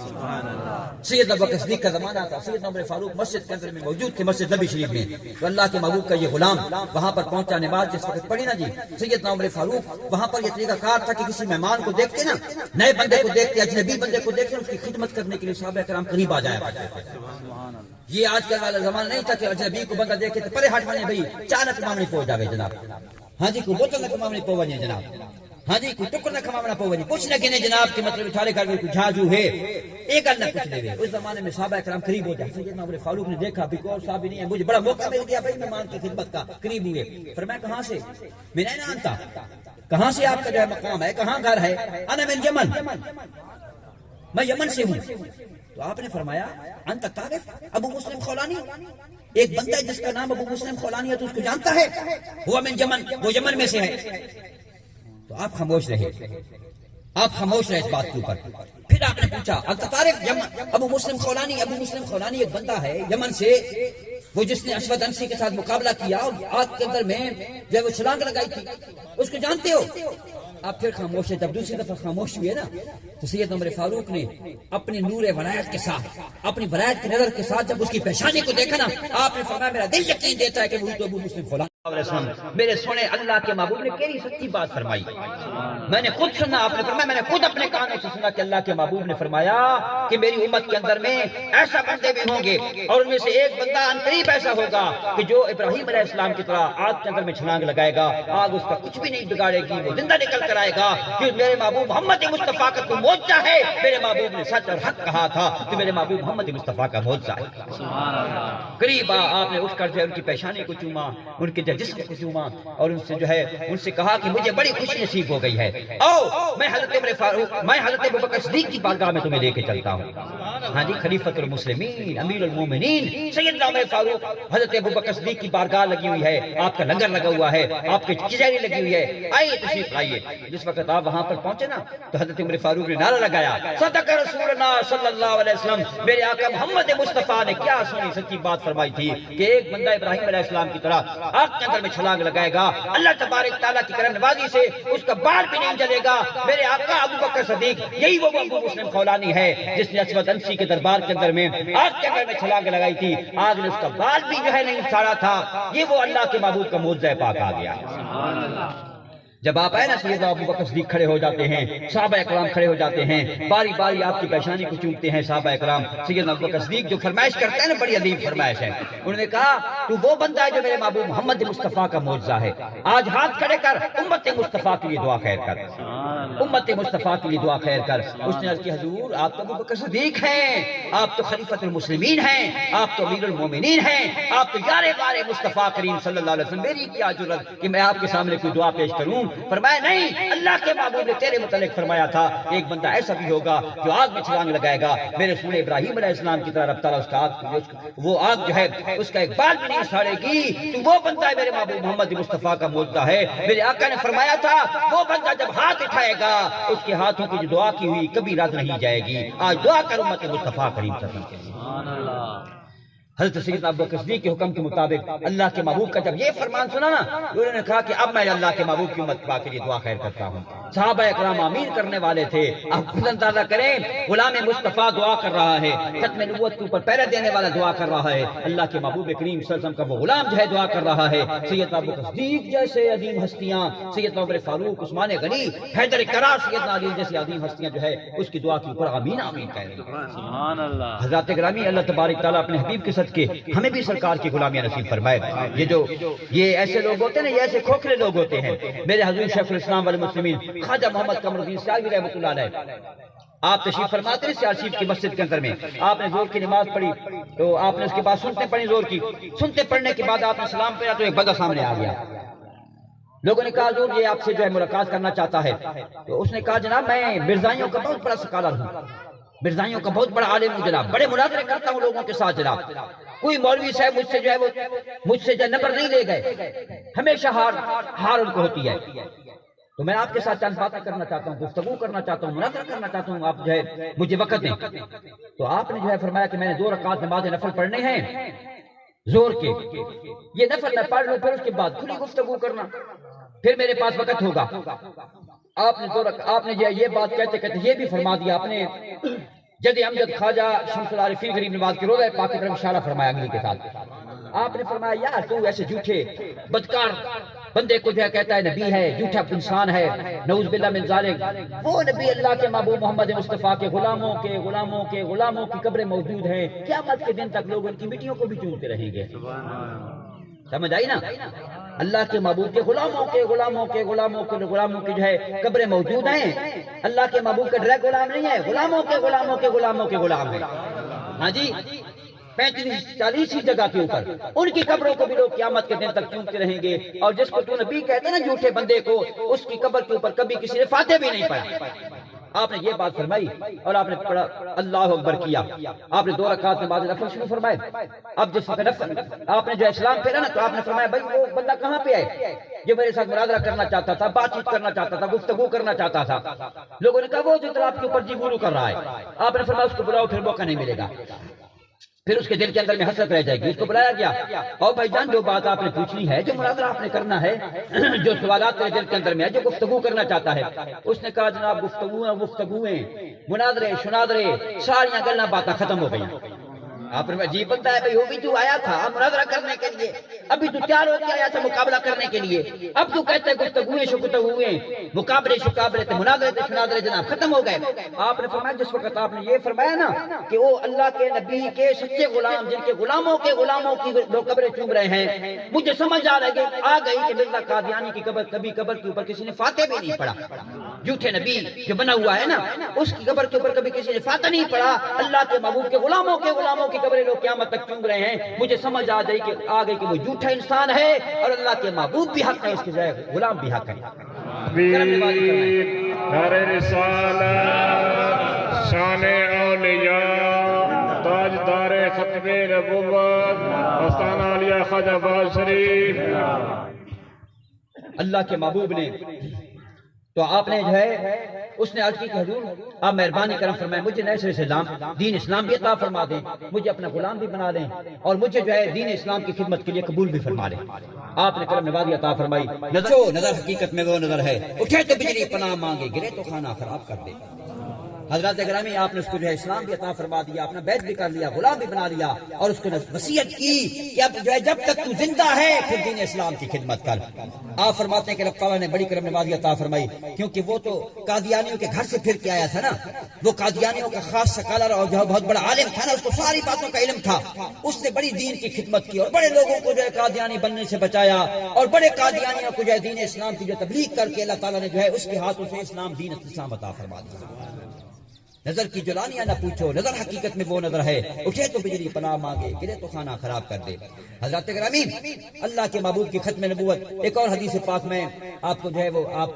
A: سیدنا ابو بکر صدیق کا زمانہ تھا، سیدنا عمر فاروق مسجد کے اندر میں موجود تھے، مسجد نبی شریف میں، تو اللہ کے محبوب کا یہ غلام وہاں پر پہنچا، نماز جس وقت پڑھی نا جی، سیدنا عمر فاروق وہاں پر یہ طریقہ کار تھا کہ کسی مہمان کو دیکھتے نا، نئے بندے کو دیکھتے، اجنبی بندے کو دیکھتے، اس کی خدمت کرنے کے لیے صحابہ کرام قریب آ جایا کرتے تھے۔ یہ آج کل والا زمانہ نہیں تھا کہ اجنبی کو بندہ دیکھے تو پرے ہٹ وانے بھائی چانک مامنی پہنچ جاوے جناب، ہاں جی کوئی بوتل نہ مامنی پہنچے جناب، ہاں جی کوئی ٹکر نہ کھماونا پوے کچھ نہ کہنے جناب کے مطلب اٹھارے کر کوئی جھاجو ہے ایک نہ کچھ دے اس زمانے میں صحابہ کرام قریب ہو جاتے، سیدنا عمر فاروق نے دیکھا بھی کوئی صاحب نہیں ہے، مجھے بڑا موقع مل گیا بھائی مہمان کی خدمت کا، قریب ہوئے، فرمایا کہاں سے؟ میں نہیں جانتا کہاں سے آپ کا جو ہے مقام ہے، کہاں گھر ہے؟ انا من یمن، میں یمن سے ہوں۔ تو آپ نے فرمایا انت تعرف ابو مسلم خولانی، ایک بندہ ہے جس کا نام ابو مسلم خولانی ہے تو اس کو جانتا ہے؟ وہ من یمن، وہ یمن میں سے ہے۔ تو آپ خاموش رہے، آپ خاموش رہے اس بات کے اوپر۔ پھر آپ نے پوچھا انت تعرف یمن ابو مسلم خولانی، ابو مسلم خولانی ایک بندہ ہے یمن سے، وہ جس نے اسود انسی کے ساتھ مقابلہ کیا اور آگ کے اندر میں جب وہ چھلانگ لگائی تھی، اس کو جانتے ہو؟ آپ پھر خاموش ہے۔ جب دوسری دفعہ خاموش ہوئے نا تو سید عمر فاروق نے اپنی نور ولایت کے ساتھ، اپنی ولایت کی نظر کے ساتھ جب اس کی پیشانی کو دیکھا نا، آپ نے فرمایا میرا دل یقین دیتا ہے کہ وہ تو ابو مسلم فلان۔ میرے سونے اللہ کے محبوب نے کیری سچی بات فرمائی، میں نے خود سنا، آپ نے فرمایا میں نے خود اپنے کانوں سے سنا کہ اللہ کے محبوب نے فرمایا کہ میری امت کے اندر میں ایسا بندے بھی ہوں گے اور ان میں سے ایک بندہ عنقریب ایسا ہوگا کہ جو ابراہیم علیہ السلام کی طرح آگ کے اندر میں چھلانگ لگائے گا، آگ اس کا کچھ بھی نہیں بگاڑے گی، وہ زندہ نکل کر آئے گا کہ میرے محبوب محمد مصطفیٰ کا تو معجزہ ہے، میرے محبوب نے سچ اور حق کہا تھا کہ میرے محبوب محمد مصطفیٰ کا معجزہ ہے۔ قریب آپ نے اٹھ کر جو ہے ان کی پیشانی کو چوما، ان کے جسم کو چوما اور ان سے جو ہے ان سے کہا کہ مجھے بڑی خوشی نصیب ہو گئی ہے، آؤ میں حضرت عمر فاروق، میں حضرت ابوبکر صدیق کی بارگاہ میں تمہیں لے کے چلتا ہوں۔ ہاں جی خلیفۃ المسلمین امیر المومنین سیدنا عمر فاروق، حضرت ابوبکر صدیق کی بارگاہ لگی ہوئی ہے، آپ کا لنگر لگا ہوا ہے، آپ کی کچہری لگی ہوئی ہے، آئیے تشریف لائیے۔ جس وقت آپ وہاں پر پہنچے نا تو حضرت عمر فاروق نے نعرہ لگایا صدق رسول اللہ صلی اللہ علیہ وسلم، میرے آقا محمد مصطفیٰ نے کیا سنی سچی بات فرمائی تھی کہ ایک بندہ ابراہیم علیہ السلام کی طرح آگ کے اندر میں چھلانگ لگائے گا، اللہ تبارک تعالیٰ کی کرم نوازی سے اس کا بال بھی نہیں جلے گا۔ میرے آقا ابو بکر صدیق یہی وہ ابو مسلم خولانی ہے جس نے اسود انسی کے دربار کے اندر میں آگ کے اندر میں چھلانگ لگائی تھی، آگ نے اس کا بال بھی جو ہے نہیں ساڑا تھا۔ یہ وہ اللہ کے محبوب کا معجزہ پاک آ گیا۔ جب آپ آئے نا سیدنا ابو بکر صدیق کھڑے ہو جاتے ہیں، صحابہ اکرام کھڑے ہو جاتے ہیں، باری باری آپ کی پیشانی کو چومتے ہیں صحابہ اکرام۔ سیدنا ابو بکر صدیق جو فرمائش کرتے ہیں نا بڑی عظیم فرمائش ہے، انہوں نے کہا تو وہ بندہ ہے جو میرے محبوب محمد مصطفیٰ کا معجزہ ہے، آج ہاتھ کھڑے کر امت مصطفیٰ کے لیے دعا خیر کر، امت مصطفیٰ کے لیے دعا خیر کر۔ اس نے عرض کی حضور آپ تو ابو بکر صدیق ہیں، آپ تو خلیفۃ المسلمین ہیں، آپ تو امیر المومنین ہیں، آپ تو یار بار مصطفیٰ کریم صلی اللہ علیہ وسلم، میری کیا جرأت کہ میں آپ کے سامنے کوئی دعا پیش کروں؟ فرمایا نہیں، اللہ کے محبوب نے تیرے متعلق فرمایا تھا ایک بندہ ایسا بھی ہوگا جو آگ میں چھلانگ لگائے گا، میرے سونے ابراہیم علیہ السلام کی طرح رب تعالیٰ اس کا آگ، وہ آگ جو ہے اس کا ایک بال بھی نہیں ساڑے گی، تو وہ بندہ ہے میرے محبوب محمد مصطفیٰ کا معجزہ ہے۔ میرے آقا نے فرمایا تھا وہ بندہ جب ہاتھ اٹھائے گا اس کے ہاتھوں کی جو دعا کی ہوئی کبھی رد نہیں جائے گی۔ آج دعا کر امت مصطفیٰ کریم صلی اللہ علیہ وسلم۔ حضرت سیدنا ابوبکر صدیق کے حکم کے مطابق اللہ کے محبوب کا جب یہ فرمان سنا نا، انہوں نے کہا کہ اب میں اللہ کے محبوب کی امت کے لیے دعا خیر کرتا ہوں۔ صحابہ اکرام آمین کرنے والے تھے۔ اب خود اندازہ کریں، غلام مصطفیٰ دعا کر رہا ہے، ختم نبوت کے اوپر پہرہ دینے والا دعا کر رہا ہے، اللہ کے محبوب کریم صلی اللہ علیہ وسلم کا وہ غلام جو ہے دعا کر رہا ہے۔ سیدنا ابوبکر صدیق جیسے عظیم ہستیاں، سیدنا عمر فاروق، عثمان غنی، حیدر کرار، سیدنا علی جیسی عظیم ہستیاں جو ہے اس کی دعا کے اوپر آمین آمین کہہ رہی ہیں۔
B: سبحان اللہ۔
A: حضرات گرامی، اللہ تبارک تعالیٰ اپنے حبیب کے صدقے ہمیں بھی سرکار کی غلامیاں نصیب فرمائے۔ یہ ایسے لوگ ہوتے ہیں نا، یہ ایسے کھوکھلے لوگ ہوتے ہیں۔ میرے حضور شیخ الاسلام والمسلمین خواجہ محمد قمر الدین سیالوی رحمۃ اللہ علیہ، آپ تشریف فرماتے ہیں سیال شریف کی مسجد کے اندر میں، آپ نے زور کی نماز پڑھی تو آپ نے اس کے بعد سنتے پڑھی زور کی، سنتے پڑھنے کے بعد آپ نے سلام پڑھا تو ایک بندہ سامنے آ گیا۔ لوگوں نے کہا حضور یہ آپ سے جو ہے ملاقات کرنا چاہتا ہے، تو اس نے کہا جناب میں مرزائیوں کا بہت بڑا سکالر ہوں، مرزائیوں کا بہت بڑا عالم ہوں جناب، بڑے مناظرے کرتا ہوں لوگوں کے ساتھ جناب، کوئی مولوی صاحب مجھ سے جو ہے وہ مجھ سے جو نمبر نہیں لے گئے، ہمیشہ ہار ان کو ہوتی ہے، تو میں آپ کے ساتھ چند باتیں کرنا چاہتا ہوں، گفتگو کرنا چاہتا ہوں، مناظرہ کرنا چاہتا ہوں، آپ جو ہے مجھے وقت دیں۔ تو آپ نے جو ہے فرمایا کہ میں نے 2 رکعت نماز نفل پڑھنے ہیں زور کے، یہ نفل میں پڑھ لوں، پھر اس کے بعد کھلی گفتگو کرنا، پھر میرے پاس وقت ہوگا۔ آپ نے جو ہے یہ بات کہتے کہتے یہ بھی فرما دیا، آپ نے جد امجد خواجہ شمس العارفین غریب نواز کے روضہ پاک کی طرف اشارہ فرمایا انگلی کے ساتھ۔ آپ نے فرمایا یار تو ایسے جھوٹے بدکار بندے کو جو ہے کہتا ہے نبی ہے، جھوٹا انسان ہے، نعوذ باللہ من ذالک، وہ نبی اللہ کے محبوب محمد مصطفیٰ کے غلاموں کی قبریں موجود ہیں، قیامت کے دن تک لوگ ان کی مٹیوں کو بھی چومتے رہیں گے۔ سمجھ آئی نا؟ اللہ کے محبوب کے غلاموں کی جو ہے قبریں موجود ہیں، اللہ کے محبوب کے ڈائریکٹ غلام نہیں ہے، غلاموں کے غلام ہیں۔ ہاں جی، 35-40 جگہ کے اوپر ان کی قبروں کو بھی لوگ قیامت کے دن تک چومتے رہیں گے، اور جس کو تو نبی کہتے ہیں نا جھوٹے بندے کو، اس کی قبر کے اوپر کبھی کسی نے فاتح بھی نہیں پڑھا۔ آپ نے یہ بات فرمائی اور آپ نے پڑھا اللہ اکبر کیا، آپ نے 2 رکعت نماز نفل شروع فرمائے۔ اب جس وقت نفل آپ نے جو اسلام پھیرا نا، تو آپ نے فرمایا بھائی وہ بندہ کہاں پہ ہے جو میرے ساتھ مناظرہ کرنا چاہتا تھا، بات چیت کرنا چاہتا تھا، گفتگو کرنا چاہتا تھا۔ لوگوں نے کہا وہ جو آپ کے اوپر جی گورو کر رہا ہے، آپ نے فرمایا اس کو بلاؤ، پھر موقع نہیں ملے گا، پھر اس کے دل کے اندر میں حسرت رہ جائے گی۔ اس کو بلایا گیا، اور بھائی جان جو بات آپ نے پوچھنی ہے، جو مناظرہ آپ نے کرنا ہے، جو سوالات تیرے دل کے اندر میں ہے، جو گفتگو کرنا چاہتا ہے، اس نے کہا جناب گفتگویں مناظرے شناظرے ساریاں گلاں باتیں ختم ہو گئی۔ آپ نے عجیب بندہ ہے بھائی، ابھی تو آیا تھا مناظرہ کرنے کے لیے، ابھی تو تیار ہو کے آیا تھا مقابلہ کرنے کے لیے، اب تو کہتے ہیں گفتگویں مقابلے تھے مناظرے تھے شناظرے جناب ختم ہو گئے۔ آپ نے فرمایا جس وقت آپ نے یہ فرمایا نا کہ وہ اللہ کے نبی کے سچے غلام، جن کے غلاموں کی لوگ قبریں چوم رہے ہیں، مجھے سمجھ آ گئی کہ مرزا قادیانی کی قبر کے اوپر کسی نے فاتح بھی نہیں پڑھا۔ جھوٹے نبی جو بنا ہوا ہے نا، اس کی قبر کے اوپر کبھی کسی نے فاتح نہیں پڑھا، اللہ کے محبوب کے غلاموں کی قبریں لوگ قیامت تک چوم رہے ہیں، مجھے سمجھ آ گئی کہ وہ جھوٹا انسان ہے، اور اللہ کے محبوب بھی حق ہے، اس کے ذریعے غلام بھی حق ہے۔
C: در رسالت شان اولیاء تاجدار ختم نبوت آستانہ عالیہ خواجہ باز شریف۔
A: اللہ کے محبوب نے تو آپ نے جو ہے اس نے عرض کی کہ حضور آپ مہربانی کرم فرمائیں، مجھے نئے سرے سے دین اسلام بھی عطا فرما دیں، مجھے اپنا غلام بھی بنا لیں، اور مجھے جو ہے دین اسلام کی خدمت کے لیے قبول بھی فرما لیں۔ آپ نے کرم نوازی عطا فرمائی۔ نظر حقیقت میں وہ نظر ہے، اٹھے تو بجلی پناہ مانگے، گرے تو کھانا خراب کر دے۔ حضرات گرامی آپ نے اس کو جو ہے اسلام بھی عطا فرما دیا، اپنا بیعت بھی کر لیا، غلام بھی بنا لیا، اور اس کو وصیت کی کہ اب جو ہے جب تک تو زندہ ہے پھر دین اسلام کی خدمت کر۔ آپ فرماتے ہیں کہ رب تعالیٰ نے بڑی کرم نوازی عطا فرمائی، کیونکہ وہ تو قادیانیوں کے گھر سے پھر کے آیا تھا نا، وہ قادیانیوں کا خاص سکالر اور جو بہت بڑا عالم تھا نا، اس کو ساری باتوں کا علم تھا، اس نے بڑی دین کی خدمت کی اور بڑے لوگوں کو جو ہے قادیانی بننے سے بچایا، اور بڑے قادیانیوں کو جو ہے دین اسلام کی جو تبلیغ کر کے اللہ تعالیٰ نے جو ہے اس کے ہاتھوں سے دین اسلام عطا فرما دیا۔ نظر کی جلانیاں نہ پوچھو، نظر حقیقت میں وہ نظر ہے، اٹھے تو بجلی پناہ مانگے، گرے تو کھانا خراب کر دے۔ حضرات گرامی اللہ کے محبوب کی ختم نبوت ایک اور حدیث پاک میں آپ کو جو ہے وہ آپ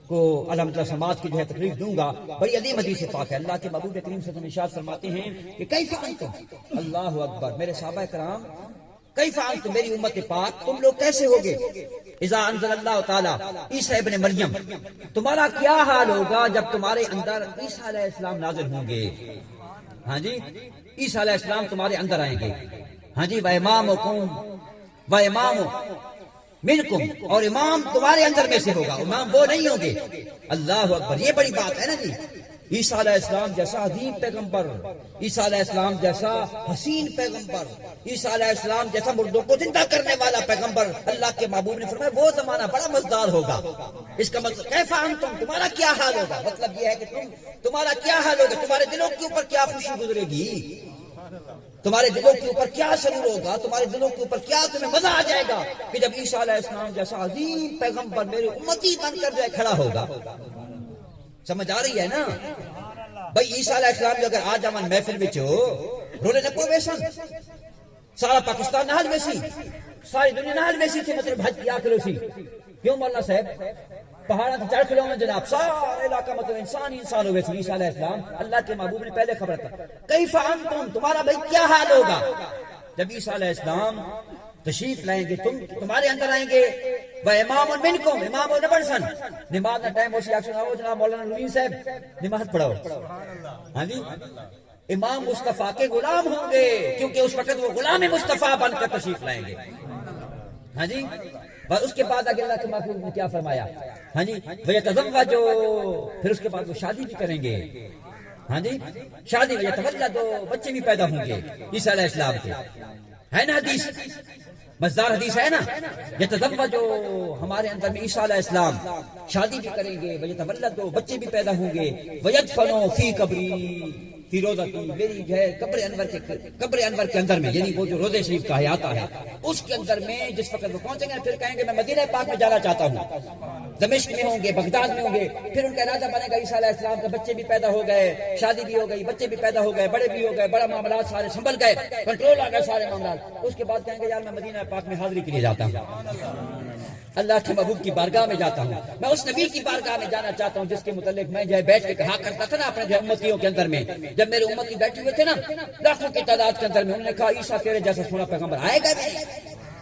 A: کو الحمدللہ سماعت کی جو ہے تکلیف دوں گا، بڑی عظیم حدیث پاک ہے۔ اللہ کے محبوب کریم صلی اللہ علیہ وسلم ارشاد فرماتے ہیں کہ کیف انتم، اللہ اکبر، میرے صحابہ کرام، کیف انتم، میری امت پاک تم لوگ کیسے ہوگے، اذا انزل اللہ تعالی عیسیٰ ابن مریم، تمہارا کیا حال ہوگا جب تمہارے اندر عیسیٰ علیہ السلام نازل ہوں گے۔ ہاں جی، عیسیٰ علیہ السلام تمہارے اندر آئیں گے، ہاں جی و امام منکم، اور امام تمہارے اندر میں سے ہوگا، امام وہ نہیں ہوں گے۔ اللہ اکبر، یہ بڑی بات ہے نا جی۔ عیسیٰ علیہ السلام جیسا عظیم پیغمبر، عیسیٰ علیہ السلام جیسا حسین پیغمبر، عیسیٰ علیہ السلام جیسا مردوں کو زندہ کرنے والا پیغمبر، اللہ کے محبوب نے فرمایا وہ زمانہ بڑا مزدار ہوگا۔ اس کا مطلب کیفا انتم، تمہارا کیا حال ہوگا، مطلب یہ ہے کہ تمہارا کیا حال ہوگا، تمہارے دلوں کے اوپر کیا خوشی گزرے گی، تمہارے دلوں کے اوپر کیا سرور ہوگا، تمہارے دلوں کے اوپر کیا تمہیں مزہ آ جائے گا کہ جب عیسیٰ علیہ السلام جیسا عظیم پیغمبر میرے امتی بن کر جو کھڑا ہوگا۔ سمجھ آ رہی ہے نا بھائی؟ عیسیٰ علیہ السلام جو اگر آج ہم محفل میں رولے نہ کو ویسن سارا پاکستان نال ویسی، ساری دنیا نال ویسی تھی، مطلب حج کیا کرو سی کیوں مولانا صاحب پہاڑوں سے چڑھ کھلو ہیں جناب، سارا علاقہ مطلب انسان ہوئے تھے۔ عیسیٰ علیہ السلام اللہ کے محبوب نے پہلے خبر تھا کیف انتم، تمہارا بھائی کیا حال ہوگا جب عیسیٰ علیہ السلام تشریف لائیں گے، تمہارے اندر آئیں گے۔ وہ امام منکم، امام و نبرسن، نماز کا ٹائم ہو سی ایکشن آؤ جناب مولانا نورین صاحب نماز پڑھاؤ۔ ہاں جی، امام مصطفیٰ کے غلام ہوں گے، کیونکہ اس وقت وہ غلام مصطفیٰ بن کر تشریف لائیں گے۔ ہاں جی، اور اس کے بعد آگے اللہ کے محبوب نے کیا فرمایا؟ ہاں جی، وَيَتَزَوَّجُ، پھر اس کے بعد وہ شادی بھی کریں گے۔ ہاں جی، شادی وَيَتَوَلَّدُ، بچے بھی پیدا ہوں گے عیسیٰ علیہ السلام کے، ہے نا حدیث، مزدار حدیث ہے نا۔ یتزوج، ہمارے اندر میں عیسیٰ علیہ السلام شادی بھی کریں گے، ویتولد، بچے بھی پیدا ہوں گے، ویدفن فی قبری فی روضتی، میری جو ہے قبر انور کے اندر میں، یعنی وہ جو روضہ شریف کا آتا ہے اس کے اندر میں جس وقت وہ پہنچیں گے پھر کہیں گے میں مدینہ پاک میں جانا چاہتا ہوں، دمشق میں ہوں گے، بغداد میں ہوں گے، پھر ان کا ارادہ بنے گا عیسیٰ علیہ السلام کے بچے بھی پیدا ہو گئے، شادی بھی ہو گئی، بچے بھی پیدا ہو گئے، بڑے بھی ہو گئے، بڑا معاملات سارے سنبھل گئے، کنٹرول آ گئے سارے معاملات۔ اس کے بعد کہیں گے یار میں مدینہ پاک میں حاضری کے لیے جاتا ہوں، اللہ کے محبوب کی بارگاہ میں جاتا ہوں، میں اس نبی کی بارگاہ میں جانا چاہتا ہوں جس کے متعلق میں جو ہے بیٹھ کے کہا کرتا تھا نا اپنے جو امتیوں کے اندر میں، جب میرے امتی بیٹھے ہوئے تھے نا لاکھوں کی تعداد کے اندر میں، انہوں نے کہا عیسیٰ تیرے جیسا سونا پیغمبر آئے گا بھی نہیں،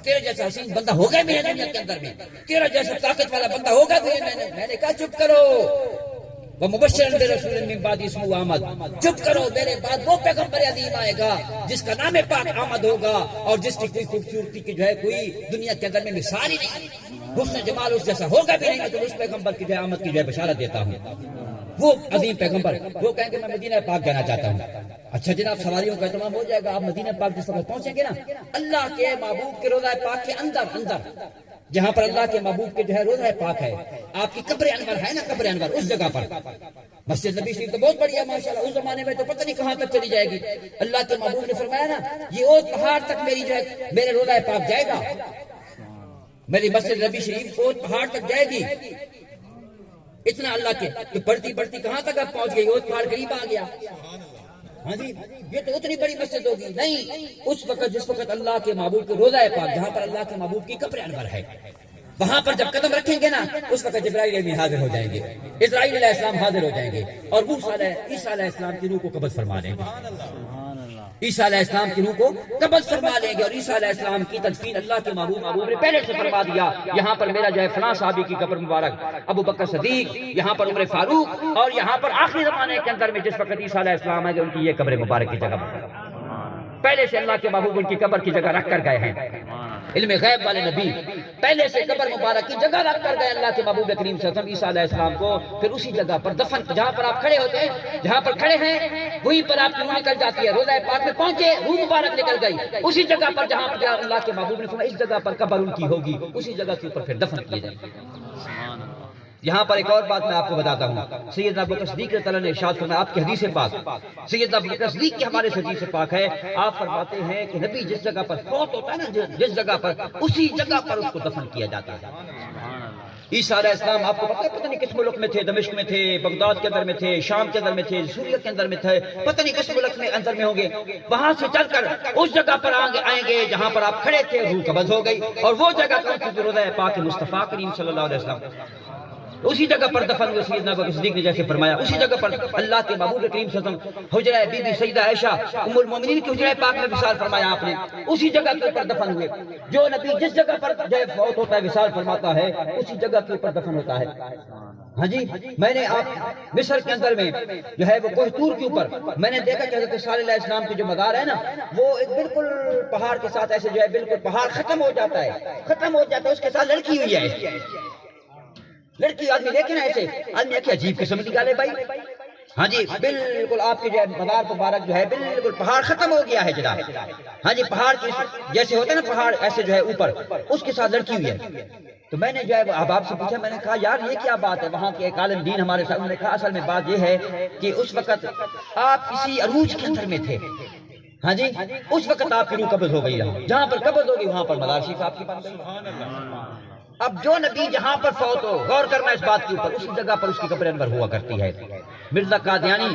A: تیرے جیسا حسین بندہ ہوگا بھی نہیں دنیا کے اندر میں، تیرا جیسا طاقت والا بندہ ہوگا بھی نہیں۔ میں نے کہا چپ کرو، وہ مبشرا برسول من بعد اسمہ احمد، چپ کرو، میرے بعد وہ پیغمبر عظیم آئے گا جس کا نام پاک احمد ہوگا اور جس کی کوئی خوبصورتی کی جو ہے کوئی دنیا کے اندر میں مثال ہی نہیں، حسن جمال اس جیسا ہوگا بھی نہیں، تو اس پیغمبر کی جو ہے آمد کی جو ہے بشارت دیتا ہوں، وہ عظیم پیغمبر۔ وہ کہیں گے میں مدینہ پاک جانا چاہتا ہوں، اچھا جناب سواریوں کا اہتمام ہو جائے گا، آپ مدینہ پاک جس وقت پہنچیں گے نا اللہ کے محبوب کے روضہ پاک کے اندر جہاں پر اللہ کے محبوب کے جو ہے روضہ پاک ہے، آپ کی قبر انور ہے نا، قبر انور اس جگہ پر، مسجد نبی شریف تو بہت بڑی ہے ماشاءاللہ، اس زمانے میں تو پتہ نہیں کہاں تک چلی جائے گی، اللہ کے محبوب نے فرمایا نا یہ اوت پہاڑ تک میری جو ہے میرے روضہ پاک جائے گا، میری مسجد نبی شریف اوت پہاڑ تک جائے گی، اتنا اللہ کے تو بڑھتی کہاں تک اب پہنچ گئی، اوت پہاڑ قریب آ گیا۔ ہاں جی، یہ تو اتنی بڑی مسجد ہوگی نہیں، اس وقت جس وقت اللہ کے محبوب کے روضہ پاک جہاں پر اللہ کے محبوب کی قبر انور ہے، وہاں پر جب قدم رکھیں گے نا اس وقت جبرائیل امین حاضر ہو جائیں گے، اسرائیل علیہ السلام حاضر ہو جائیں گے اور عیسیٰ علیہ السلام کی روح کو قبض فرما لیں گے، عیسیٰ علیہ السلام کی روح کو قبض فرما لیں گے، اور عیسیٰ علیہ السلام کی تدفین اللہ کے محبوب نے پہلے سے فرما دیا، یہاں پر میرا جو ہے فلاں صحابی کی قبر مبارک، ابو بکر صدیق، یہاں پر عمر فاروق، اور یہاں پر آخری زمانے کے اندر میں جس وقت عیسیٰ علیہ السلام ہے ان کی یہ قبر مبارک کی جگہ پہلے سے اللہ کے محبوب ان کی قبر کی جگہ رکھ کر گئے ہیں، علم غیب والے نبی پہلے سے قبر مبارک کی جگہ رکھ کر گئے اللہ کے محبوب کریم صلی اللہ علیہ وسلم عیسیٰ علیہ السلام کو، پھر اسی جگہ پر دفن، جہاں پر آپ کھڑے ہوتے ہیں، جہاں پر کھڑے ہیں وہیں پر آپ کی روح نکل جاتی ہے، روضہ پاک میں پہنچے روح مبارک نکل گئی، اسی جگہ پر جہاں پر اللہ کے محبوب نے فرمایا اس جگہ پر قبر ان کی ہوگی، اسی جگہ کے اوپر پھر دفن کیے جائیں گے۔ یہاں پر ایک اور بات میں آپ کو بتاتا ہوں، سیدنا ابو بکر صدیق رضی اللہ عنہ نے ارشاد فرمایا، آپ کی حدیث پاک سیدنا ابو بکر صدیق کی ہمارے حدیث پاک ہے، آپ فرماتے ہیں کہ نبی جس جگہ پر فوت ہوتا ہے نا، جس جگہ پر اسی جگہ پر اس کو دفن کیا جاتا ہے۔ عیسیٰ علیہ السلام آپ کو پتہ نہیں کس ملک میں تھے، دمشق میں تھے، بغداد کے اندر میں تھے، شام کے اندر میں تھے، سوریہ کے اندر میں تھے، پتہ نہیں کس ملک میں اندر میں ہوں گے، وہاں سے چل کر اس جگہ پر آئیں گے جہاں پر آپ کھڑے تھے، روح قبض ہو گئی، اور وہ جگہ کون سی؟ روضہ پاک مصطفیٰ کریم صلی اللہ علیہ وسلم۔ اسی جگہ پر دفن ہوئے سیدنا ابو بکر صدیق نے جیسے فرمایا، اسی جگہ پر اللہ کے محبوب کریم صلی اللہ علیہ وسلم حجرہ بی بی سیدہ عائشہ ام المومنین کی حجرہ پاک میں وصال فرمایا آپ نے، اسی جگہ کے اوپر دفن ہوئے۔ جو نبی جس جگہ پر جو ہے فوت ہوتا ہے وصال فرماتا ہے اسی جگہ کے اوپر دفن ہوتا ہے۔ ہاں جی، میں نے آپ مصر کے اندر میں جو ہے وہ کوہ طور کے اوپر میں نے دیکھا کہ حضرت صالح علیہ السلام کی جو مزار ہے نا، وہ ایک بالکل پہاڑ کے ساتھ ایسے جو ہے بالکل پہاڑ ختم ہو جاتا ہے، اس کے ساتھ لڑکی ہوئی ہے، لڑکی آدمی دیکھے نا ایسے، آدمی کہ عجیب قسم کی گال ہے بھائی۔ ہاں جی، بالکل آپ کے جو ہے مزار مبارک جو ہے بالکل پہاڑ ختم ہو گیا ہے جناب۔ ہاں جی، پہاڑ کی جیسے ہوتا ہے نا پہاڑ ایسے جو ہے اوپر، اس کے ساتھ لڑکی ہوئی ہے۔ تو میں نے جو ہے احباب سے پوچھا، میں نے کہا یار یہ کیا بات ہے؟ وہاں کے ایک عالم دین ہمارے ساتھ، انہوں نے کہا اصل میں بات یہ ہے کہ اس وقت آپ کسی عروج کے اندر میں تھے۔ ہاں جی، اس وقت آپ کی روح قبض ہو گئی، جہاں پر قبض ہوگی وہاں پر مزار شریف آپ کی بن گئی۔ اب جو نبی جہاں پر فوت ہو، غور کرنا اس بات کے اوپر، اسی جگہ پر اس کی قبر انور ہوا کرتی ہے۔ مرزا قادیانی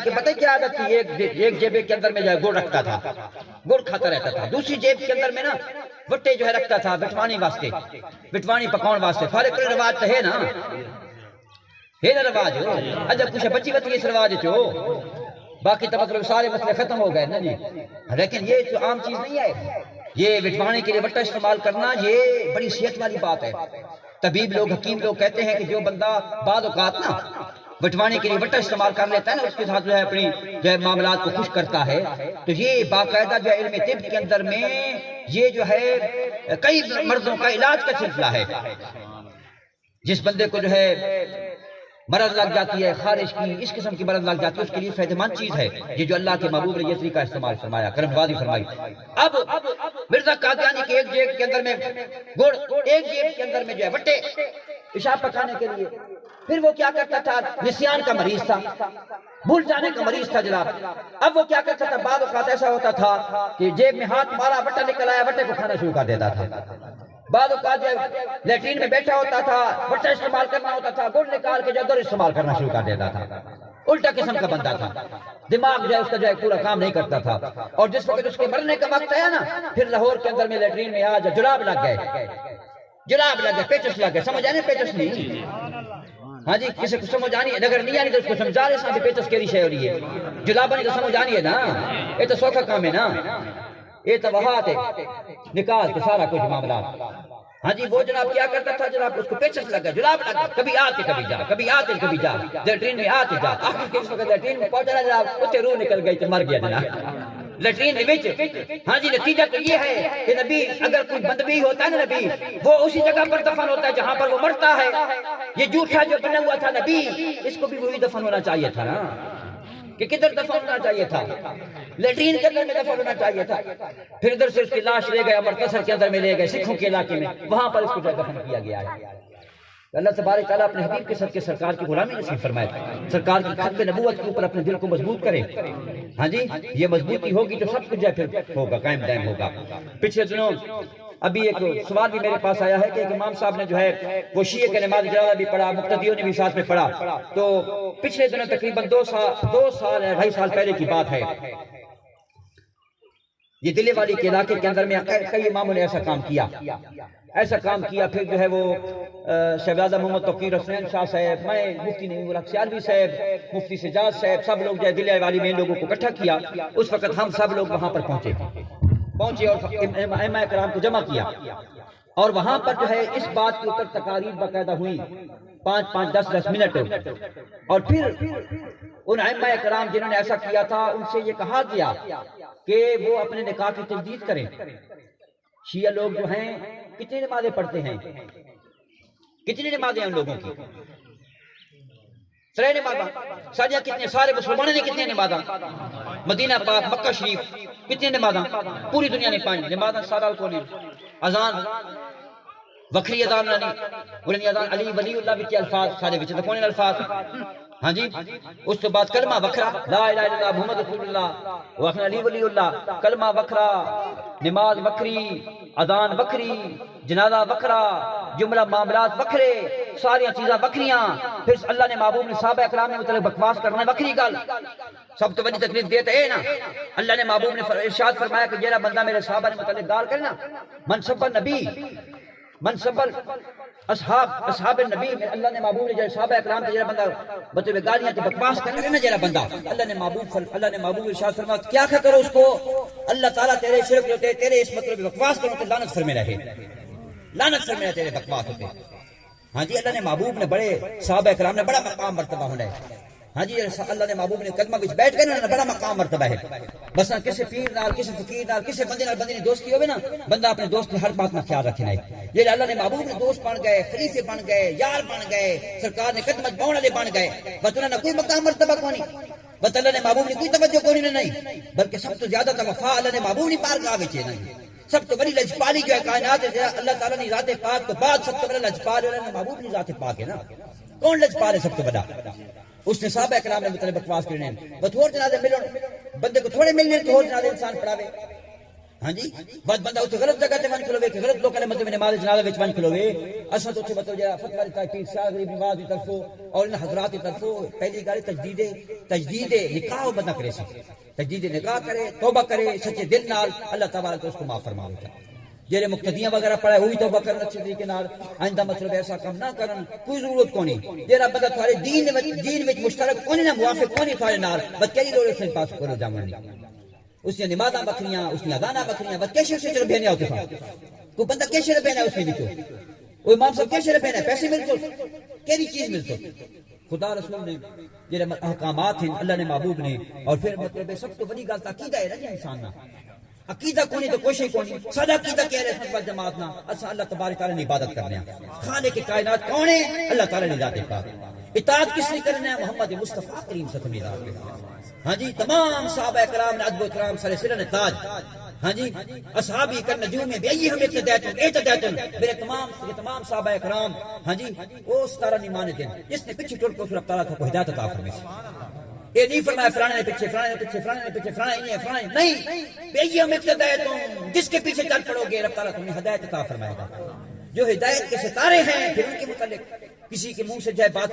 A: کے پتہ کیا عادت تھی؟ ایک جیب کے اندر میں جو ہے گڑ رکھتا تھا، گڑ کھاتا رہتا تھا، دوسری جیب کے اندر میں نا وٹے جو ہے رکھتا تھا بٹوانی واسطے، بٹوانی پکاؤن واسطے۔ فارق رواج تو ہے نا رواج ہو، اجب کچھ بچی بچی اس رواج چو، باقی تو مطلب سارے مسئلے ختم ہو گئے نا جی۔ لیکن یہ جو عام چیز نہیں ہے، یہ بٹوانے کے لیے وٹا استعمال کرنا یہ بڑی صحت والی بات ہے۔ طبیب لوگ حکیم لوگ کہتے ہیں کہ جو بندہ بعض اوقات نا بٹوانے کے لیے وٹا استعمال کر لیتا ہے نا، اس کے ساتھ جو ہے اپنی جو ہے معاملات کو خوش کرتا ہے، تو یہ باقاعدہ جو ہے علم طب کے اندر میں یہ جو ہے کئی مرضوں کا علاج کا سلسلہ ہے۔ جس بندے کو جو ہے مرض لگ جاتی ہے، خارش کی اس قسم کی مرض لگ جاتی ہے، اس کے لیے فائدہ مند چیز ہے یہ جو اللہ کے محبوب نے یہ طریقہ استعمال فرمایا، کرم نوازی فرمائی۔ اب مرزا قادیانی کے ایک جیب کے اندر میں گڑ، ایک جیب کے اندر میں جو ہے وٹے پیشاب پکانے کے لیے۔ پھر وہ کیا کرتا تھا؟ نسیان کا مریض تھا، بھول جانے کا مریض تھا جناب۔ اب وہ کیا کرتا تھا؟ بعض اوقات ایسا ہوتا تھا کہ جیب میں ہاتھ مارا، وٹا نکل آیا، وٹے کو کھانا شروع کر دیتا تھا۔ بعض اوقات لیٹرین میں بیٹھا ہوتا تھا، وٹا استعمال کرنا ہوتا تھا، گڑ نکال کے جو در استعمال کرنا شروع کر دیتا تھا۔ الٹا قسم کا بندہ تھا، دماغ جو ہے اس کا جو ہے پورا کام نہیں کرتا تھا۔ اور جس وقت اس کے مرنے کا وقت آیا نا، پھر لاہور کے اندر میں لیٹرین میں آج جراب لگ گئے، پیچس لگ گئے، سمجھ آنے پیچس نہیں؟ ہاں جی، کسی کو سمجھ آنی ہے، اگر نہیں آنی تو اس کو سمجھا رہے ساتھ پیچس کے رشے ہو رہی ہے، جلابہ نہیں تو سمجھ آنی ہے نا، یہ تو سوکھا کام ہے نا، یہ تو وہاں ہے نکال کے سارا کچھ معاملات۔ ہاں جی، وہ جناب کیا کرتا تھا جناب، اس کو پیچس لگا، جلاب لگا، کبھی آتے کبھی جا، کبھی آتے کبھی جا، لیٹرین میں آتے جا، آخر کے اس وقت لیٹرین میں پہنچا جناب، اس سے روح نکل گئی تو مر گیا جناب لیٹرین میں وچ۔ ہاں جی، نتیجہ تو یہ ہے کہ نبی اگر کوئی بندبی ہوتا ہے نا نبی، وہ اسی جگہ پر دفن ہوتا ہے جہاں پر وہ مرتا ہے۔ یہ جھوٹا جو بنا ہوا تھا نبی، اس کو بھی وہی دفن ہونا چاہیے تھا نا، کہ کدھر دفن ہونا چاہیے تھا؟ لیٹرین کے اندر میں دفن ہونا چاہیے تھا۔ پھر ادھر سے اس کی لاش لے گئے امرتسر کے اندر میں لے گئے، سکھوں کے علاقے میں، وہاں پر اس کو دفن کیا گیا ہے۔ اللہ تبارک تعالیٰ اپنے حبیب کے صدقے سرکار کی غلامی نصیب فرمائے، سرکار کی ختم نبوت کے اوپر اپنے دل کو مضبوط کرے۔ ہاں جی، یہ مضبوطی ہوگی تو سب کچھ جو ہے پھر ہوگا، قائم دائم ہوگا۔ پچھلے دنوں ابھی ایک سوال بھی میرے پاس آیا ہے کہ ایک امام صاحب نے جو ہے وہ شیعہ کے نماز جنازہ بھی پڑھا، مقتدیوں نے بھی ساتھ میں پڑھا، تو پچھلے دنوں تقریباً 2 سال 2.5 سال پہلے کی بات ہے، یہ دلے والی کے علاقے کے اندر میں کئی اماموں نے ایسا کام کیا۔ پھر جو ہے وہ شہزادہ محمد توقیر حسین شاہ صاحب، میں مفتی نعیم الحق سیالوی صاحب، مفتی سجاد صاحب، سب لوگ جو ہے دلے والی میں لوگوں کو اکٹھا کیا۔ اس وقت ہم سب لوگ وہاں پر پہنچے اور ائمہ کرام کو جمع کیا، اور وہاں پر جو ہے اس بات کے اوپر تقاریر باقاعدہ ہوئی 5-5 10-10 منٹ، اور پھر ان ائمہ کرام جنہوں نے ایسا کیا تھا ان سے یہ کہا گیا کہ وہ اپنے نکاح کی تجدید کریں۔ شیعہ لوگ جو ہیں کتنی نمازیں پڑھتے ہیں، کتنی نمازیں ان لوگوں کی؟ 3 نمازاں، ساجہ کتنے، سارے مسلمانوں نے کتنے نمازاں؟ مدینہ پاک، مکہ شریف کتنے نمازاں؟ پوری دنیا نے 5 نمازاں، سارا کو اذان وکری اذان نہیں، اذان علی ولی اللہ بچ الفاظ سارے بچ کون الفاظ؟ ہاں جی، اس تو بعد کلمہ وکھرا، لا الہ الا اللہ محمد رسول اللہ و علی ولی اللہ، کلمہ وکھرا، نماز وکری، اذان وکری، جنازہ وکھرا، جملہ معاملات وکھرے، ساری چیزاں وکریاں۔ پھر اللہ نے محبوب نے صحابہ اکرام نے متعلق بکواس کرنا وکری گل، سب تو بڑی تکلیف دیتا ہے نا۔ اللہ نے محبوب نے ارشاد فرمایا کہ جیڑا بندہ میرے صحابہ نے متعلق گال کرنا، من سب نبی من سبل اصحاب النبی میں اللہ نے محبوب نے جو صحابہ اکرام کے جڑا بندہ بطور گالیاں تے بکواس کرنے نا جڑا بندہ اللہ نے محبوب ارشاد فرمایا کیا کرو اس کو اللہ تعالیٰ تیرے شرک جو تیرے اس مطلب بکواس کرو تو لعنت فرمے رہے، لعنت فرمے تیرے بکواس ہوتے۔ ہاں جی اللہ نے محبوب نے بڑے صحابہ اکرام نے بڑا مقام مرتبہ ہونا ہے۔ ہاں جی اللہ نے محبوب نے قدمہ وچ بیٹھ کے نا بڑا مقام مرتبہ ہے۔ بس کسی پیر نال کسی فقیر نال کسی بندے نال بندے نے دوستی ہوے نا بندہ اپنے دوست نے ہر بات کا خیال رکھنا ہے۔ یہ اللہ نے محبوب نے دوست بن گئے، خلیفے بن گئے، یار بن گئے، سرکار نے قدمت باؤں والے بن گئے، بس انہوں نے کوئی مقام مرتبہ کو نہیں، بس اللہ نے محبوب نے کوئی توجہ کو نہیں، بلکہ سب تو زیادہ وفا اللہ نے محبوب نے پار گاہ وچ نہیں۔ سب تو بڑی لجپالی جو ہے کائنات ہے اللہ تعالیٰ نے ذات پاک تو بعد سب تو بڑا لجپال اللہ نے محبوب نے ذات پاک ہے نا، کون لجپال ہے سب تو بڑا؟ اس نے صحابہ اکرام نے مطلب بکواس کرنے بطور جنازے ملن بندے کو تھوڑے ملنے تو جنازے انسان پڑھاوے۔ ہاں جی بعد بندہ اتنے غلط جگہ تے ون کھلوے کہ غلط لوگوں نے مطلب نماز جنازے وچ ون کھلوے۔ اساں تو اتنے مطلب جڑا فتوی دیتا ہے پیر شاہ غریب نواز دی طرفوں اور ان حضرات دی طرفوں پہلی گل تجدید نکاح بندہ کرے سی، تجدید نکاح کرے، توبہ کرے سچے دل نال، اللہ تبارک اس کو معاف فرماوے گا۔ جڑے مقتدیاں وغیرہ پڑھے وہی توبہ کرن اچھے طریقے نال، آئندہ مطلب ایسا کام نہ کرن، کوئی ضرورت کو نہیں۔ جڑا بندہ تھوڑے دین وچ مشترک کوئی نہ موافق کوئی نہیں نال، بس کئی لوگ اس پاس کرو جامن نہیں۔ اس نے نمازاں بکریاں، اس نے اذاناں بکریاں، بس کیسے سے چلو بہنے ہوتے ہیں۔ کوئی بندہ کیسے رہنا ہے اس میں وچوں، وہ امام صاحب کیسے رہنا ہے، پیسے مل تو کیڑی چیز مل تو خدا رسول نے جڑے احکامات ہیں اللہ نے محبوب نے، اور پھر مطلب سب تو بڑی گل عقیدہ ہے نا جی انسان نا، عقیدہ کونی تو کوئی کونی سدا عقیدہ کہہ رہے ہیں جماعت نا اسا اللہ تبارک تعالی نے عبادت کرنے ہیں۔ خالق کائنات کون ہے؟ اللہ تعالی نے ذات پاک۔ اطاعت کس نے کرنا ہے؟ محمد مصطفیٰ کریم صلی اللہ علیہ وسلم۔ ہاں جی تمام صحابہ کرام نے ادب و کرام سر سرن تاج، ہاں جی اصحابی کر نجوم میں بھی ہم اعتدایتن میرے تمام صحابہ کرام، ہاں جی اس طرح نہیں مانتے جس نے پیچھے ٹر کو رب تعالیٰ کو ہدایت عطا فرمائی۔ یہ نہیں فرمایا فلانے نے پیچھے فلانے نے پیچھے فلانے نے پیچھے فلانے نہیں، بے ہم اقتدایتم جس کے پیچھے چل پڑو گے رب تعالیٰ تمہیں ہدایت عطا فرمائے گا۔ جو ہدایت کے ستارے ہیں پھر ان کے متعلق کسی کے منہ سے جائے بات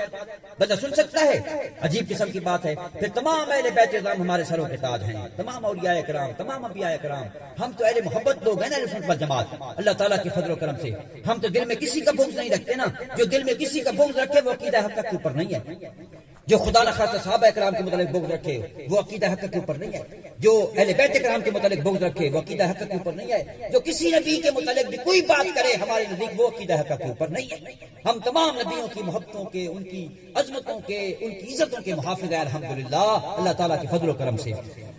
A: بندہ سن سکتا ہے، عجیب قسم کی بات ہے۔ پھر تمام اہل بیت اعظم ہمارے سروں کے تاج ہیں، تمام اولیاء کرام، تمام انبیاء کرام، ہم تو اہل محبت لوگ ہیں نا، اہل سنت والجماعت۔ اللہ تعالیٰ کے فضل و کرم سے ہم تو دل میں کسی کا بغض نہیں رکھتے نا، جو دل میں کسی کا بغض رکھے وہ عقیدہ حق کے اوپر نہیں ہے۔ جو خدا نخواستہ صحابہ کرام کے متعلق بغض رکھے وہ عقیدہ حق کے اوپر نہیں ہے، جو اہل بیت کرام کے متعلق بغض رکھے وہ عقیدہ حق کے اوپر نہیں ہے، جو کسی نبی کے متعلق بھی کوئی بات کرے ہمارے نزدیک وہ عقیدہ حق کے اوپر نہیں ہے۔ ہم تمام نبیوں کی محبتوں کے، ان کی عظمتوں کے، ان کی عزتوں کے محافظ ہیں الحمدللہ اللہ تعالیٰ کے فضل و کرم سے۔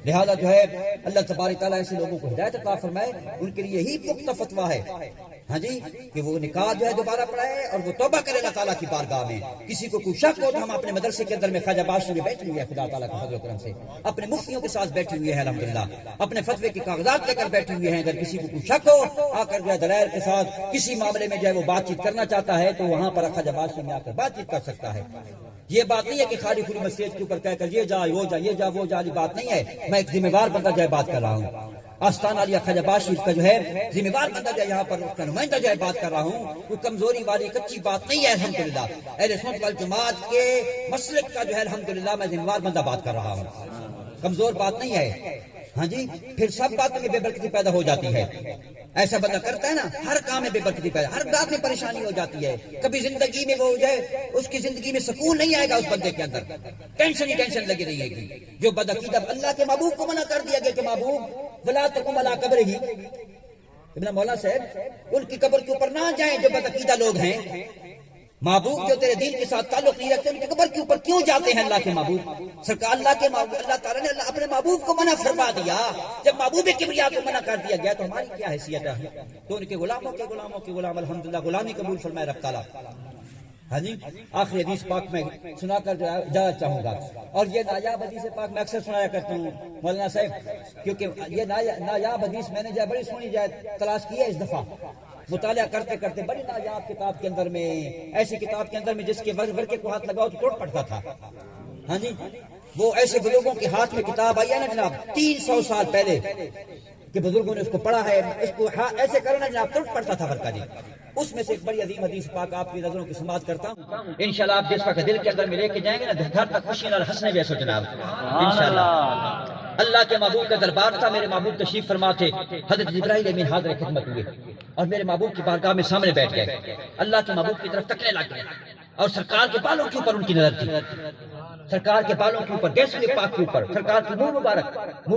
A: لہذا جو ہے اللہ تبارک تعالیٰ ایسے لوگوں کو ہدایت عطا فرمائے، ان کے لیے یہی پختہ فتویٰ ہے ہاں جی کہ وہ نکاح جو ہے دوبارہ پڑھائے اور وہ توبہ کرے اللہ تعالیٰ کی بارگاہ میں۔ کسی کو کوئی شک ہو تو ہم اپنے مدرسے کے اندر میں خواجہ بادشاہ میں بیٹھے ہوئے ہیں خدا تعالیٰ کے فضل و کرم سے، اپنے مفتیوں کے ساتھ بیٹھے ہوئے ہیں الحمدللہ، اپنے فتوے کے کاغذات لے کر بیٹھے ہوئے ہیں۔ اگر کسی کو کوئی شک ہو آ کر جو ہے دلائل کے ساتھ کسی معاملے میں جو ہے وہ بات چیت کرنا چاہتا ہے تو وہاں پر خواجہ بادشاہ میں آ کر بات چیت کر سکتا ہے۔ یہ بات نہیں ہے کہ خالی خلی مسجد کے اوپر کہہ کر یہ جا وہ جا یہ جا وہ جا، بات نہیں ہے۔ میں ایک ذمہ دار بندہ جو ہے بات کر رہا ہوں، آستان علیہ خواجہ بادشاہ کا جو ہے ذمہ دار بندہ جو ہے یہاں پر اس کا نمائندہ جو ہے بات کر رہا ہوں، کوئی کمزوری والی کچی بات نہیں ہے الحمدللہ۔ اہل سنت والجماعت کے مسلک کا جو ہے الحمدللہ میں ذمہ دار بندہ بات کر رہا ہوں، کمزور بات نہیں ہے۔ ہاں جی پھر سب باتوں میں بے برکتی پیدا ہو جاتی ہے، ایسا بندہ کرتا ہے نا ہر کام میں بے برکتی پیدا، ہر بات میں پریشانی ہو جاتی ہے، کبھی زندگی میں وہ ہو جائے اس کی زندگی میں سکون نہیں آئے گا، اس بندے کے اندر ٹینشن ہی ٹینشن لگی رہے گی۔ جو بدعقیدہ اللہ کے محبوب کو منع کر دیا گیا کہ محبوب ولا تقم علی قبرہ، ابن مولانا صاحب ان کی قبر کے اوپر نہ جائیں جو بدعقیدہ لوگ ہیں۔ محبوب جو تیرے دین کے ساتھ تعلق نہیں رکھتے ان کی قبر کے اوپر کیوں جاتے ہیں اللہ کے محبوب؟ سرکار اللہ کے محبوب اللہ تعالیٰ نے اپنے محبوب کو منع فرما دیا، جب محبوب کبریا کو منع کر دیا گیا تو ہماری کیا حیثیت ہے؟ تو ان کے غلاموں کے غلام الحمدللہ غلامی قبول فرمائے رب تعالیٰ۔ ہاں جی آخری حدیث پاک میں سنا کر جانا چاہوں گا، اور یہ نایاب حدیث پاک میں اکثر سنایا کرتا ہوں مولانا صاحب، کیونکہ یہ نایاب حدیث میں نے جو بڑی سونی جائے تلاش کی ہے، اس دفعہ مطالعہ کرتے کرتے بڑی نایاب کتاب کے اندر میں، ایسی کتاب کے اندر میں جس کے ورقے کو ہاتھ لگاؤ تو ٹوٹ پڑتا تھا۔ ہاں جی وہ ایسے بزرگوں کے ہاتھ میں کتاب آئی ہے نا جناب 300 سال پہلے کہ بزرگوں نے اس کو پڑھا ہے، اس کو ایسے کرنا جناب ٹوٹ پڑتا تھا ورقہ جی۔ اس میں سے ایک بڑی عظیم حدیث پاک آپ کی نظروں کی سماعت کرتا ہوں، انشاءاللہ آپ جس وقت دل کے اندر میں لے کے جائیں گے نا گھر تک خوشی نال ہنسنے جیسے جناب انشاءاللہ۔ اللہ کے محبوب کا دربار تھا، میرے محبوب تشریف فرما تھے، حضرت جبرائیل امین حاضر خدمت ہوئے اور میرے محبوب کی بارگاہ میں سامنے بیٹھ گئے، اللہ کے محبوب کی طرف تکنے لگ گئے اور سرکار کے بالوں کے اوپر ان کی نظر تھی، سرکار کے بالوں کے اوپر، گیسوئے پاک کے اوپر، سرکار کی منہ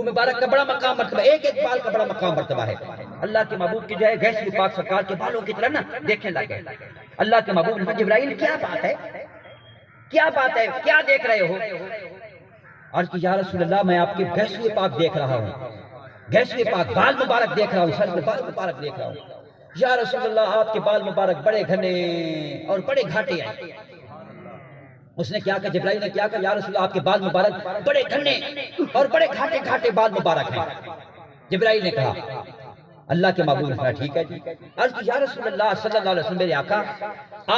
A: مبارک کا بڑا مقام مرتبہ، ایک ایک بال کا بڑا مقام مرتبہ ہے۔ اللہ کے محبوب کی جو ہے گیسوئے پاک سرکار کے بالوں کی طرف نا دیکھنے لگ گئے۔ اللہ کے محبوب نے کہا جبرائیل کیا بات ہے، کیا بات ہے، کیا دیکھ رہے ہو؟ عرض کی یا رسول اللہ میں آپ کے گیسوئے پاک دیکھ رہا ہوں، گیسوئے پاک بال مبارک دیکھ رہا ہوں، سر میں بال مبارک دیکھ رہا ہوں۔ یا رسول اللہ آپ کے بال مبارک بڑے گھنے اور بڑے گھاٹے ہیں۔ اس نے کیا کہا، جبرائیل نے کیا کہا، یا رسول اللہ آپ کے بال مبارک بڑے گھنے اور بڑے گھاٹے گھاٹے بال مبارک ہیں۔ جبرائیل نے کہا، اللہ کے محبوب نے کہا ٹھیک ہے جی۔ عرض کی یا رسول اللہ صلی اللہ علیہ وسلم میرے آقا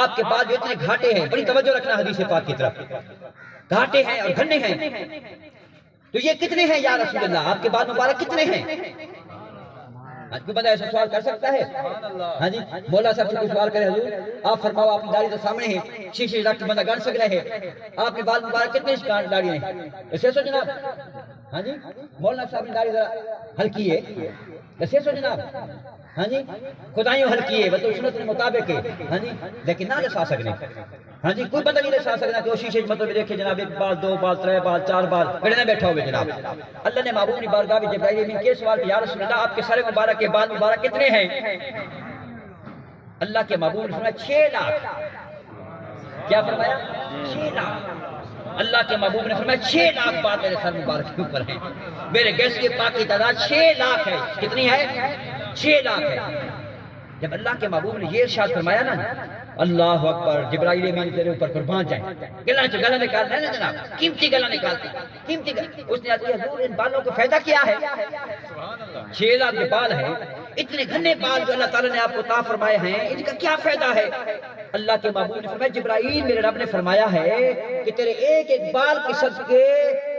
A: آپ کے بال جو اتنے گھاٹے ہیں، بڑی توجہ رکھنا حدیث پاک کی طرف، گھاٹے ہیں اور گھنے ہیں، تو یہ کتنے ہیں یا رسول اللہ، آپ کے بال مبارک کتنے ہیں؟ آج کوئی بندہ ایسا سوال کر سکتا ہے؟ ہاں جی، مولا صاحب سے کوئی سوال کرے، حضور آپ فرماؤ آپ کی داڑھی تو سامنے ہے، شیشے رکھ کے بندہ گن سک رہے ہیں، آپ کے بال مبارک کتنے داڑھی ہیں؟ ایسے سو جناب، ہاں جی مولانا صاحب نے داڑھی ذرا ہلکی ہے، ایسے سو جناب، ہاں جی خدائیوں ہلکی ہے، وہ تو سنت کے مطابق ہے، ہاں جی لیکن نہ لسا سکنے، ہاں جی کوئی بندہ نہیں لسا سکنا کہ وہ شیشے مطلب دیکھے جناب ایک بال، دو بال، ترے بال، چار بال گڑے نہ بیٹھا ہوئے جناب۔ اللہ نے محبوب نے بارگاہ میں جبرائیل امین کے سوال کیا، یا رسول اللہ آپ کے سر مبارک کے بال مبارک کتنے ہیں؟ اللہ کے محبوب نے فرمایا 6 لاکھ۔ کیا فرمایا؟ 6 لاکھ۔ اللہ کے محبوب نے فرمایا 6 لاکھ بال میرے سر مبارک کے اوپر ہیں، میرے گیسوئے پاک کی تعداد 6 لاکھ ہے۔ کتنی ہے؟ 6 لاکھ ہے۔ جب اللہ کے محبوب نے یہ ارشاد فرمایا نا، اللہ اکبر، جبرائیل امین تیرے اوپر قربان جائیں، گلا نکالنا ہے نا جناب، قیمتی گلا نکالتے، قیمتی گلا۔ اس نے عرض کیا حضور ان بالوں کو فائدہ کیا ہے؟ 6 لاکھ کے بال ہیں، اتنے گھنے بال جو اللہ تعالیٰ نے آپ کو عطا فرمائے ہیں، ان کا کیا فائدہ ہے؟ اللہ کے محبوب نے فرمایا جبرائیل میرے رب نے فرمایا ہے کہ تیرے ایک ایک بال کے صدقے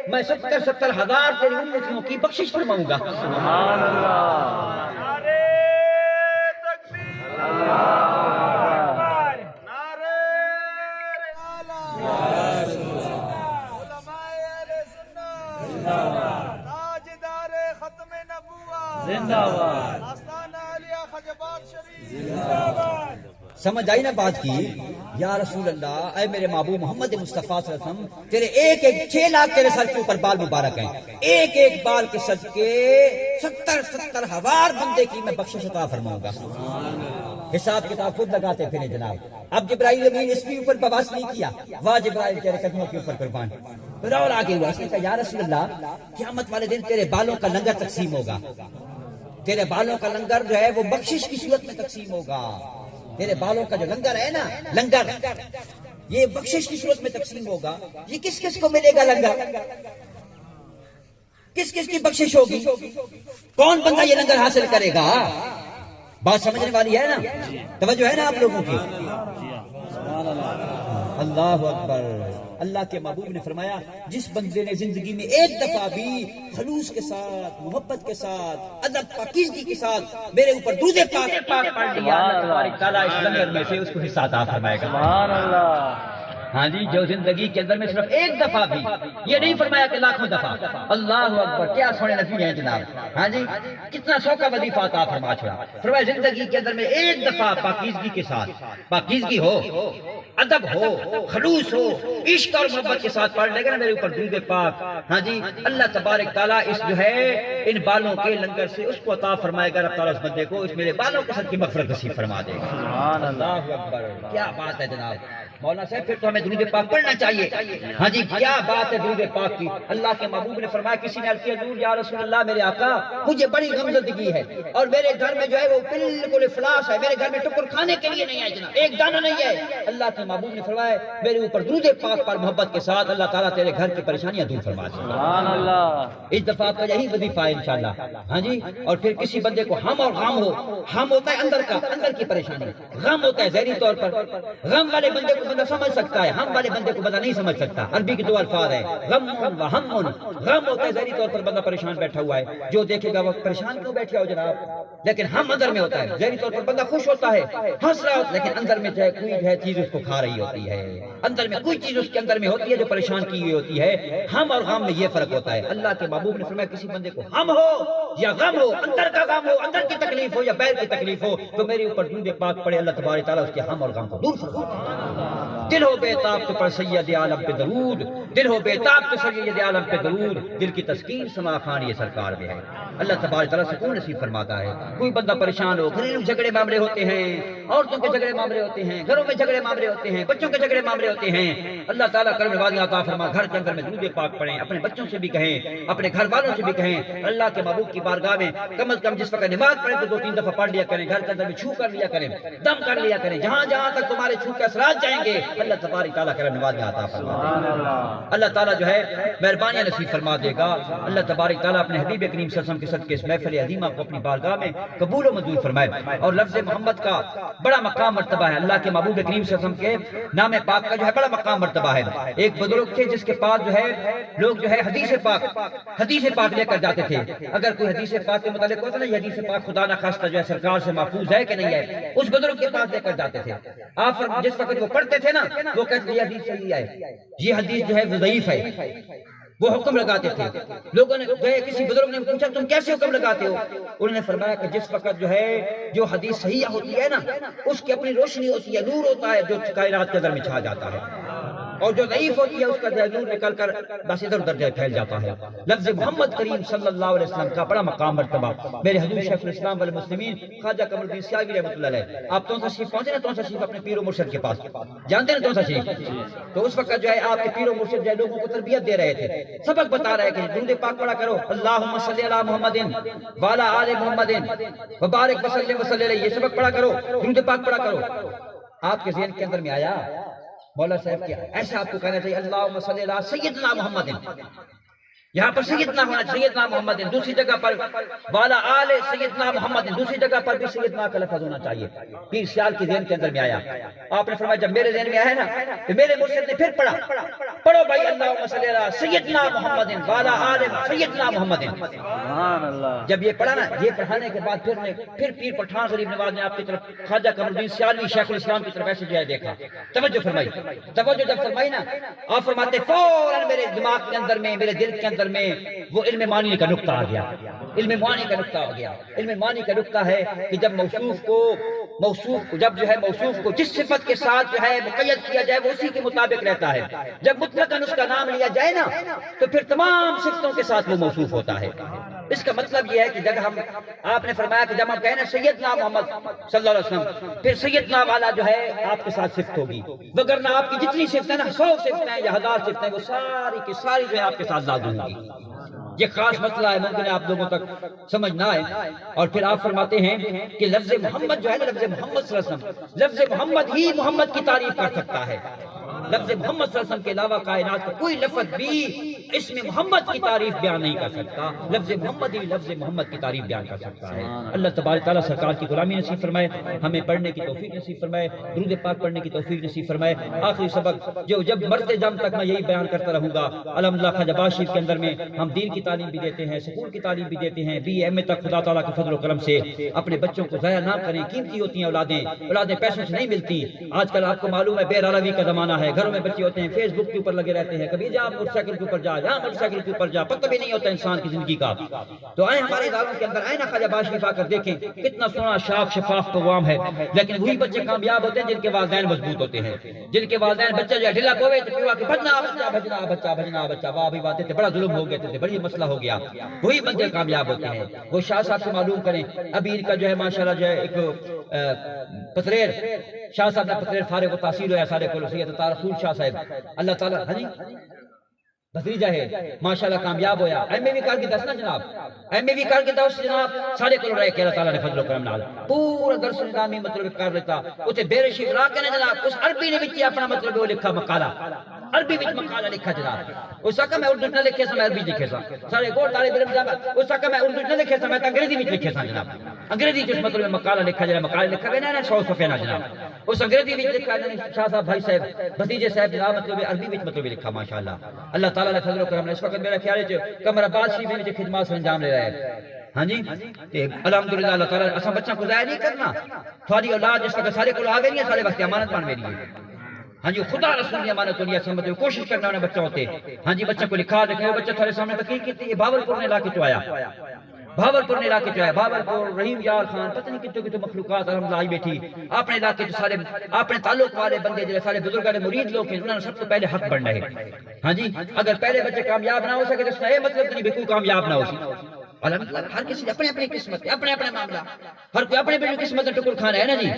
A: میں 70 ہزار تیری امتیوں کی بخشش فرماؤں گا۔
B: سبحان اللہ،
A: سمجھ آئی نا بات کی؟ یا رسول اللہ اے میرے محبوب محمد مصطفیٰ صلی اللہ علیہ وسلم، تیرے ایک ایک 6 لاکھ تیرے سر کے اوپر بال مبارک ہیں، ایک ایک بال کے صدقے 70 ہزار بندے کی میں بخشش عطا فرماؤں گا۔ حساب کتاب خود لگاتے پھرے جناب۔ اب جبرائیل امین اس کے اوپر بواس نہیں کیا، واہ جبرائیل تیرے قدموں کے اوپر قربان۔ پھر اور آگے ہوا، اس نے کہا یا رسول اللہ قیامت والے دن تیرے بالوں کا لنگر تقسیم ہوگا، تیرے بالوں کا لنگر جو ہے وہ بخشش کی صورت میں تقسیم ہوگا۔ تیرے بالوں کا جو لنگر ہے نا، لنگر یہ بخشش کی صورت میں تقسیم ہوگا۔ یہ کس کس کو ملے گا لنگر؟ کس کس کی بخشش ہوگی؟ کون بندہ یہ لنگر حاصل کرے گا؟ بات سمجھنے والی ہے نا؟ توجہ ہے نا آپ لوگوں کی؟ اللہ اکبر۔ اللہ کے محبوب نے فرمایا جس بندے نے زندگی میں ایک دفعہ بھی خلوص کے ساتھ، محبت کے ساتھ، ادب پاکیزگی کے ساتھ میرے اوپر درود پاک پڑھ لیا، اللہ تبارک تعالیٰ اس لنگر میں سے اس کو حصہ عطا فرمائے گا۔
B: سبحان اللہ۔
A: ہاں جی، جو زندگی کے اندر میں صرف ایک دفعہ بھی، یہ نہیں فرمایا کہ لاکھوں دفعہ، اللہ اکبر، کیا سونے نبی ہیں جناب۔ ہاں جی، کتنا سو کا وظیفہ عطا فرما چھوڑا۔ فرمایا زندگی کے اندر میں ایک دفعہ پاکیزگی کے ساتھ، پاکیزگی ہو، ادب ہو، خلوص ہو، عشق اور محبت کے ساتھ پڑھ لے گا نا میرے اوپر درود پاک، ہاں جی، اللہ تبارک تعالیٰ اس جو ہے ان بالوں کے لنگر سے اس کو عطا فرمائے گا، رب تعالیٰ اس بندے کو اس میرے بالوں کے ساتھ کی مغفرت نصیب فرما دے گا۔
B: سبحان
A: اللہ اکبر، کیا بات ہے جناب۔ مولانا صاحب پھر تو ہمیں درود پاک پڑھنا چاہیے۔ ہاں جی، کیا بات ہے درود پاک کی۔ اللہ کے محبوب نے فرمایا، کسی نے عرض کیا حضور یا رسول اللہ میرے آقا مجھے بڑی غمزدگی ہے اور میرے گھر میں جو ہے وہ بالکل افلاس ہے، میرے گھر میں ٹکر کھانے کے لیے نہیں ہے جناب، ایک دانہ نہیں ہے۔ اللہ کے محبوب نے فرمایا میرے اوپر درود پاک پر محبت کے ساتھ اللہ تعالیٰ تیرے گھر کی پریشانیاں دور فرما دے۔
B: سبحان اللہ۔
A: اس دفعہ آپ کا یہی وظیفہ ہے انشاءاللہ۔ ہاں جی، اور پھر کسی بندے کو ہم اور غم ہو، ہم ہوتا ہے اندر کا، اندر کی پریشانی، غم ہوتا ہے ذہنی طور پر۔ غم والے بندے کو بندہ سمجھ سکتا ہے، ہم والے بندے کو بندہ نہیں سمجھ سکتا۔ عربی کے 2 الفاظ ہیں، غم و ہم۔ غم ہوتا ہے ذہنی طور پر بندہ پریشان بیٹھا ہوا ہے، جو دیکھے گا وہ پریشان کیوں بیٹھا ہو جناب، لیکن ہم اندر میں ہوتا ہے، ذہنی طور پر بندہ خوش ہوتا ہے، ہنس رہا ہوتا ہے، لیکن اندر میں جو ہے کوئی جو ہے چیز اس کو کھا کھا رہی ہوتی ہے، اندر میں کوئی چیز اس کے اندر میں ہوتی ہے جو پریشان کی ہوئی ہوتی ہے۔ ہم اور غم میں یہ فرق ہوتا ہے۔ اللہ کے محبوب نے فرمایا کسی بندے کو ہم ہو یا غم ہو، اندر کا غم ہو، اندر کی تکلیف ہو یا بیر کی تکلیف ہو، تو میرے اوپر درود پاک پڑے، اللہ تبارک تعالیٰ اس کے ہم اور غم کو دور فرماتا ہے۔ دل ہو بے تاب تو پر سید عالم پہ درود، دل ہو بے تاب تو سید عالم پہ درود، دل کی تسکین سما خان یہ سرکار میں ہے۔ اللہ تبارک تعالیٰ سکون نصیب فرماتا ہے۔ کوئی بندہ پریشان ہو، گھریلو جھگڑے معاملے ہوتے ہیں، عورتوں کے جھگڑے معاملے ہوتے ہیں، گھروں میں جھگڑے معاملے ہوتے ہیں، بچوں کے جھگڑے معاملے ہوتے ہیں، اللہ تعالیٰ کرم نوازی عطا فرما، گھر کے اندر میں درود پاک پڑھیں، اپنے بچوں سے بھی کہیں، اپنے گھر والوں سے بھی کہیں، اللہ کے محبوب کی بارگاہ میں کم از کم جس وقت نماز پڑھیں تو 2-3 دفعہ پڑھ لیا کریں، گھر کے اندر میں چھو کر لیا کریں، دم کر لیا کریں، جہاں جہاں تک تمہارے چھو کے اثرات جائیں گے اللہ تبارک تعالیٰ کرم نوازی عطا فرما دے گا۔ اللہ تعالیٰ جو ہے مہربانی نصیب فرما دے گا۔ اللہ تبارک تعالیٰ اپنے حبیب کریم صلی اللہ علیہ وسلم کے صدقے اس محفل عظیمہ کو اپنی بارگاہ میں قبول و منظور فرمائے، اور لفظ محمد کا بڑا مقام مرتبہ ہے۔ اللہ کے محبوب کریم صلی اللہ علیہ وسلم کے نام پاک کا جو ہے بڑا مقام مرتبہ ہے۔ ایک بزرگ تھے جس کے پاس جو ہے لوگ جو ہے حدیث پاک لے کر جاتے تھے۔ اگر کوئی حدیث پاک کے متعلق ہوتا نا یہ حدیث پاک خدا نہ خواستہ جو ہے سرکار سے محفوظ ہے کہ نہیں ہے، اس بزرگ کے پاس لے کر جاتے تھے۔ آپ جس وقت وہ پڑھتے تھے نا وہ کہتے تھے یہ حدیث صحیح ہے، یہ حدیث جو ہے وہ ضعیف ہے، وہ حکم لگاتے تھے۔ لوگوں نے گئے کسی بزرگ نے پوچھا تم کیسے حکم لگاتے ہو؟ انہوں نے فرمایا کہ جس وقت جو ہے جو حدیث صحیح ہوتی ہے نا اس کی اپنی روشنی ہوتی ہے، نور ہوتا ہے جو کائنات کے اندر میں چھا جاتا ہے، اور جو ضعیف ہوتی ہے اس کا نور نکل کر بس ادھر ادھر پھیل جاتا ہے۔ لفظ محمد کریم صلی اللہ علیہ وسلم کا بڑا مقام مرتبہ میرے حضور شیخ الاسلام والمسلمین خواجہ قمر الدین سیالوی رحمۃ اللہ علیہ، آپ تونسا شریف پہنچے نا، تونسا شریف اپنے پیر و مرشد کے پاس، جانتے ہیں تونسا شریف؟ تو اس وقت جو ہے آپ کے پیر و مرشد جو ہے لوگوں کو تربیت دے رہے تھے، سبق بتا رہے کہ درود پاک پڑھا کرو، اللہم صلی علی محمد وعلی آل محمد وبارک وسلم وصلی علیہ، یہ سبق پڑھا کرو، درود پاک پڑھا کرو۔ آپ کے ذہن کے اندر میں آیا مولا صاحب کیا ایسا آپ کو کہنا چاہیے اللہم صلی علی سیدنا محمد، یہاں پر سیدنا ہونا چاہیے، سیدنا محمد، دوسری جگہ پر والا آل سیدنا محمد، دوسری جگہ پر بھی سیدنا کا لفظ ہونا چاہیے۔ پیر سیال کے ذہن کے اندر میں آیا، آپ نے فرمایا جب میرے ذہن میں آیا نا تو میرے مرشد نے پھر پڑھا، پڑھو بھائی اللہم صلی علی سیدنا محمد والا آل سیدنا محمد۔ سبحان اللہ۔ جب یہ پڑھا نا، یہ پڑھانے کے بعد پھر پیر پٹھان شریف نواز نے آپ کی طرف خواجہ قمر الدین سیالوی شیخ الاسلام کی طرف ایسے جو ہے دیکھا، توجہ فرمائی، توجہ جب فرمائی نا آپ فرماتے فوراً میرے دماغ کے اندر میں، میرے دل کے اندر میں وہ علم معنی کا نقطہ آ گیا، علم معنی کا نقطہ آ گیا۔ علم معنی کا نقطہ ہے کہ جب موصوف کو جس صفت کے ساتھ جو ہے مقید کیا جائے وہ اسی کے مطابق رہتا ہے، جب مطلقاً اس کا نام لیا جائے نا تو پھر تمام صفتوں کے ساتھ وہ موصوف ہوتا ہے۔ اس کا مطلب یہ ہے کہ جب آپ نے فرمایا کہ جب ہم کہیں نا سیدنا محمد صلی اللہ علیہ وسلم، پھر سیدنا والا جو ہے آپ کے ساتھ صفت ہوگی، وگرنہ آپ کی جتنی صفت ہے نا 100 صفت ہیں یا 1000 صفت ہیں وہ ساری کی ساری جو ہے آپ کے ساتھ لازم ہوگی۔ یہ خاص مسئلہ ہے، ممکن ہے آپ لوگوں تک سمجھ نہ آئے۔ اور پھر آپ فرماتے ہیں کہ لفظ محمد جو ہے نا، لفظ محمد صلی اللہ علیہ وسلم، لفظ محمد ہی محمد کی تعریف کر سکتا ہے۔ لفظ محمد صلی اللہ علیہ وسلم کے علاوہ کائنات کا کوئی لفظ بھی اس میں محمد کی تعریف بیان نہیں کر سکتا، لفظ محمد ہی لفظ محمد کی تعریف بیان کر سکتا ہے۔ اللہ تبارک تعالیٰ سرکار کی غلامی نصیب فرمائے، ہمیں پڑھنے کی توفیق نصیب فرمائے، درود پاک پڑھنے کی توفیق نصیب فرمائے۔ آخری سبق جو جب مرتے دم تک میں یہی بیان کرتا رہوں گا، الحمدللہ خواجہ باز شریف کے اندر میں ہم دین کی تعلیم بھی دیتے ہیں، سکول کی تعلیم بھی دیتے ہیں، بی ایم اے تک خدا تعالیٰ کے فضل و کرم سے اپنے بچوں کو ضائع نہ کریں، قیمتی ہوتی ہیں اولادیں پیسوں سے نہیں ملتی۔ آج کل آپ کو معلوم ہے بے روی کا زمانہ ہے، گھروں میں بچے ہوتے ہیں فیس بک کے اوپر لگے رہتے ہیں، کبھی جا موٹر سائیکل کے اوپر جا، یہاں موٹر سائیکل کے اوپر جا، پتہ بھی نہیں ہوتا انسان کی زندگی کا۔ تو آئے ہمارے اداروں کے اندر آئے نا خواجہ باز شریف آ کر دیکھیں کتنا سونا شاف شفاف پروگرام ہے، لیکن وہی بچے کامیاب ہوتے ہیں جن کے والدین مضبوط ہوتے ہیں، جن کے والدین بچہ جو ہے ڈھیلا پوے تو پیوا کے بھجنا بچہ بھجنا بچہ بھجنا بچہ، واہ بھی باتیں تھے، بڑا ظلم ہو گئے تھے، بڑی مسئلہ ہو گیا، وہی بندے کامیاب ہوتے ہیں۔ وہ شاہ صاحب سے معلوم کریں، ابھی ان کا جو ہے ماشاءاللہ جو ہے ایک پتریر شاہ صاحب نے پتریر فارغ و تحصیل ہوا سارے کو سید عطا رسول شاہ صاحب اللہ تعالیٰ ہاں جی بھتیجا ہے ماشاءاللہ کامیاب ہویا، ایم اے بھی کر کے دس نا جناب، ایم اے بھی کر کے دس جناب، سارے کو رہے کہ اللہ تعالیٰ نے فضل و کرم نال پورا درس نظامی مطلب کر لیتا، اسے بیر شریف را کے نا جناب اس عربی نے وچ اپنا مطلب وہ لکھا مقالہ، عربی وچ مقالہ لکھا جناب، اس کا میں اردو نہ لکھے سا میں عربی لکھے سا، سارے گور طالب علم جناب اس کا میں اردو نہ لکھے سا میں انگریزی وچ لکھے سا جناب، انگریزی جس مطلب مقالہ لکھا جناب، مقالہ لکھا گیا نا 100 صفحے نا جناب، اس انگریزی وچ لکھا شاہ صاحب بھائی صاحب بھتیجے صاحب جناب مطلب عربی وچ مطلب لکھا ماشاءاللہ، اللہ تعالیٰ نے فضل و کرم نے اس وقت میرا خیال ہے قمر آباد شریف میں خدمات سے انجام لے رہا ہے ہاں جی، الحمدللہ اللہ تعالیٰ اسا بچہ کو ضائع نہیں کرنا، تھوڑی اولاد جس وقت سارے کو آ گئی ہے سارے وقت امانت بن میری ہے، ہاں جی خدا رسول کی امانت کو نہیں سمجھتے ہو، کوشش کرنا انہیں بچہ ہوتے ہاں جی بچہ کو لکھا دکھے وہ بچہ تھوڑے سامنے تقریر کی تھی بھاولپور نے علاقے چ آیا بھاولپور نے علاقے چ آیا بھاولپور رحیم یار خان پتہ نہیں کتنے مخلوقات الحمدللہ آئی بیٹھی اپنے علاقے چ سارے اپنے تعلق والے بندے جڑے سارے بزرگاں دے مرید لوگ ہیں انہوں نے سب تو پہلے حق بننا ہے ہاں جی اگر پہلے بچے کامیاب نہ ہو سکے تو اس کا یہ مطلب نہیں بھی کوئی کامیاب نہ ہو سکے الحمدللہ ہر کسی اپنے اپنے قسمت اپنے اپنے معاملہ ہر کوئی اپنے اپنے قسمت کا ٹکر کھانا ہے نا جی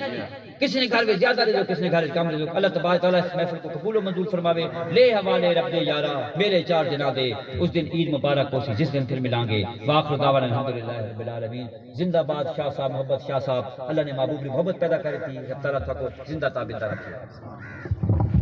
A: کسی نے گھر میں زیادہ دے دو کسی نے گھر میں کم دے دو اللہ تبارک تعالیٰ اس محفل کو قبول و منظور فرماوے لے حوالے رب دے یارا میرے چار جنا دے اس دن عید مبارک کو سی جس دن پھر ملیں گے واخر دعوانا الحمدللہ رب العالمین زندہ باد شاہ صاحب محبت شاہ صاحب اللہ نے محبوب کی محبت پیدا کری تھی رب تعالیٰ کو زندہ ثابت رکھے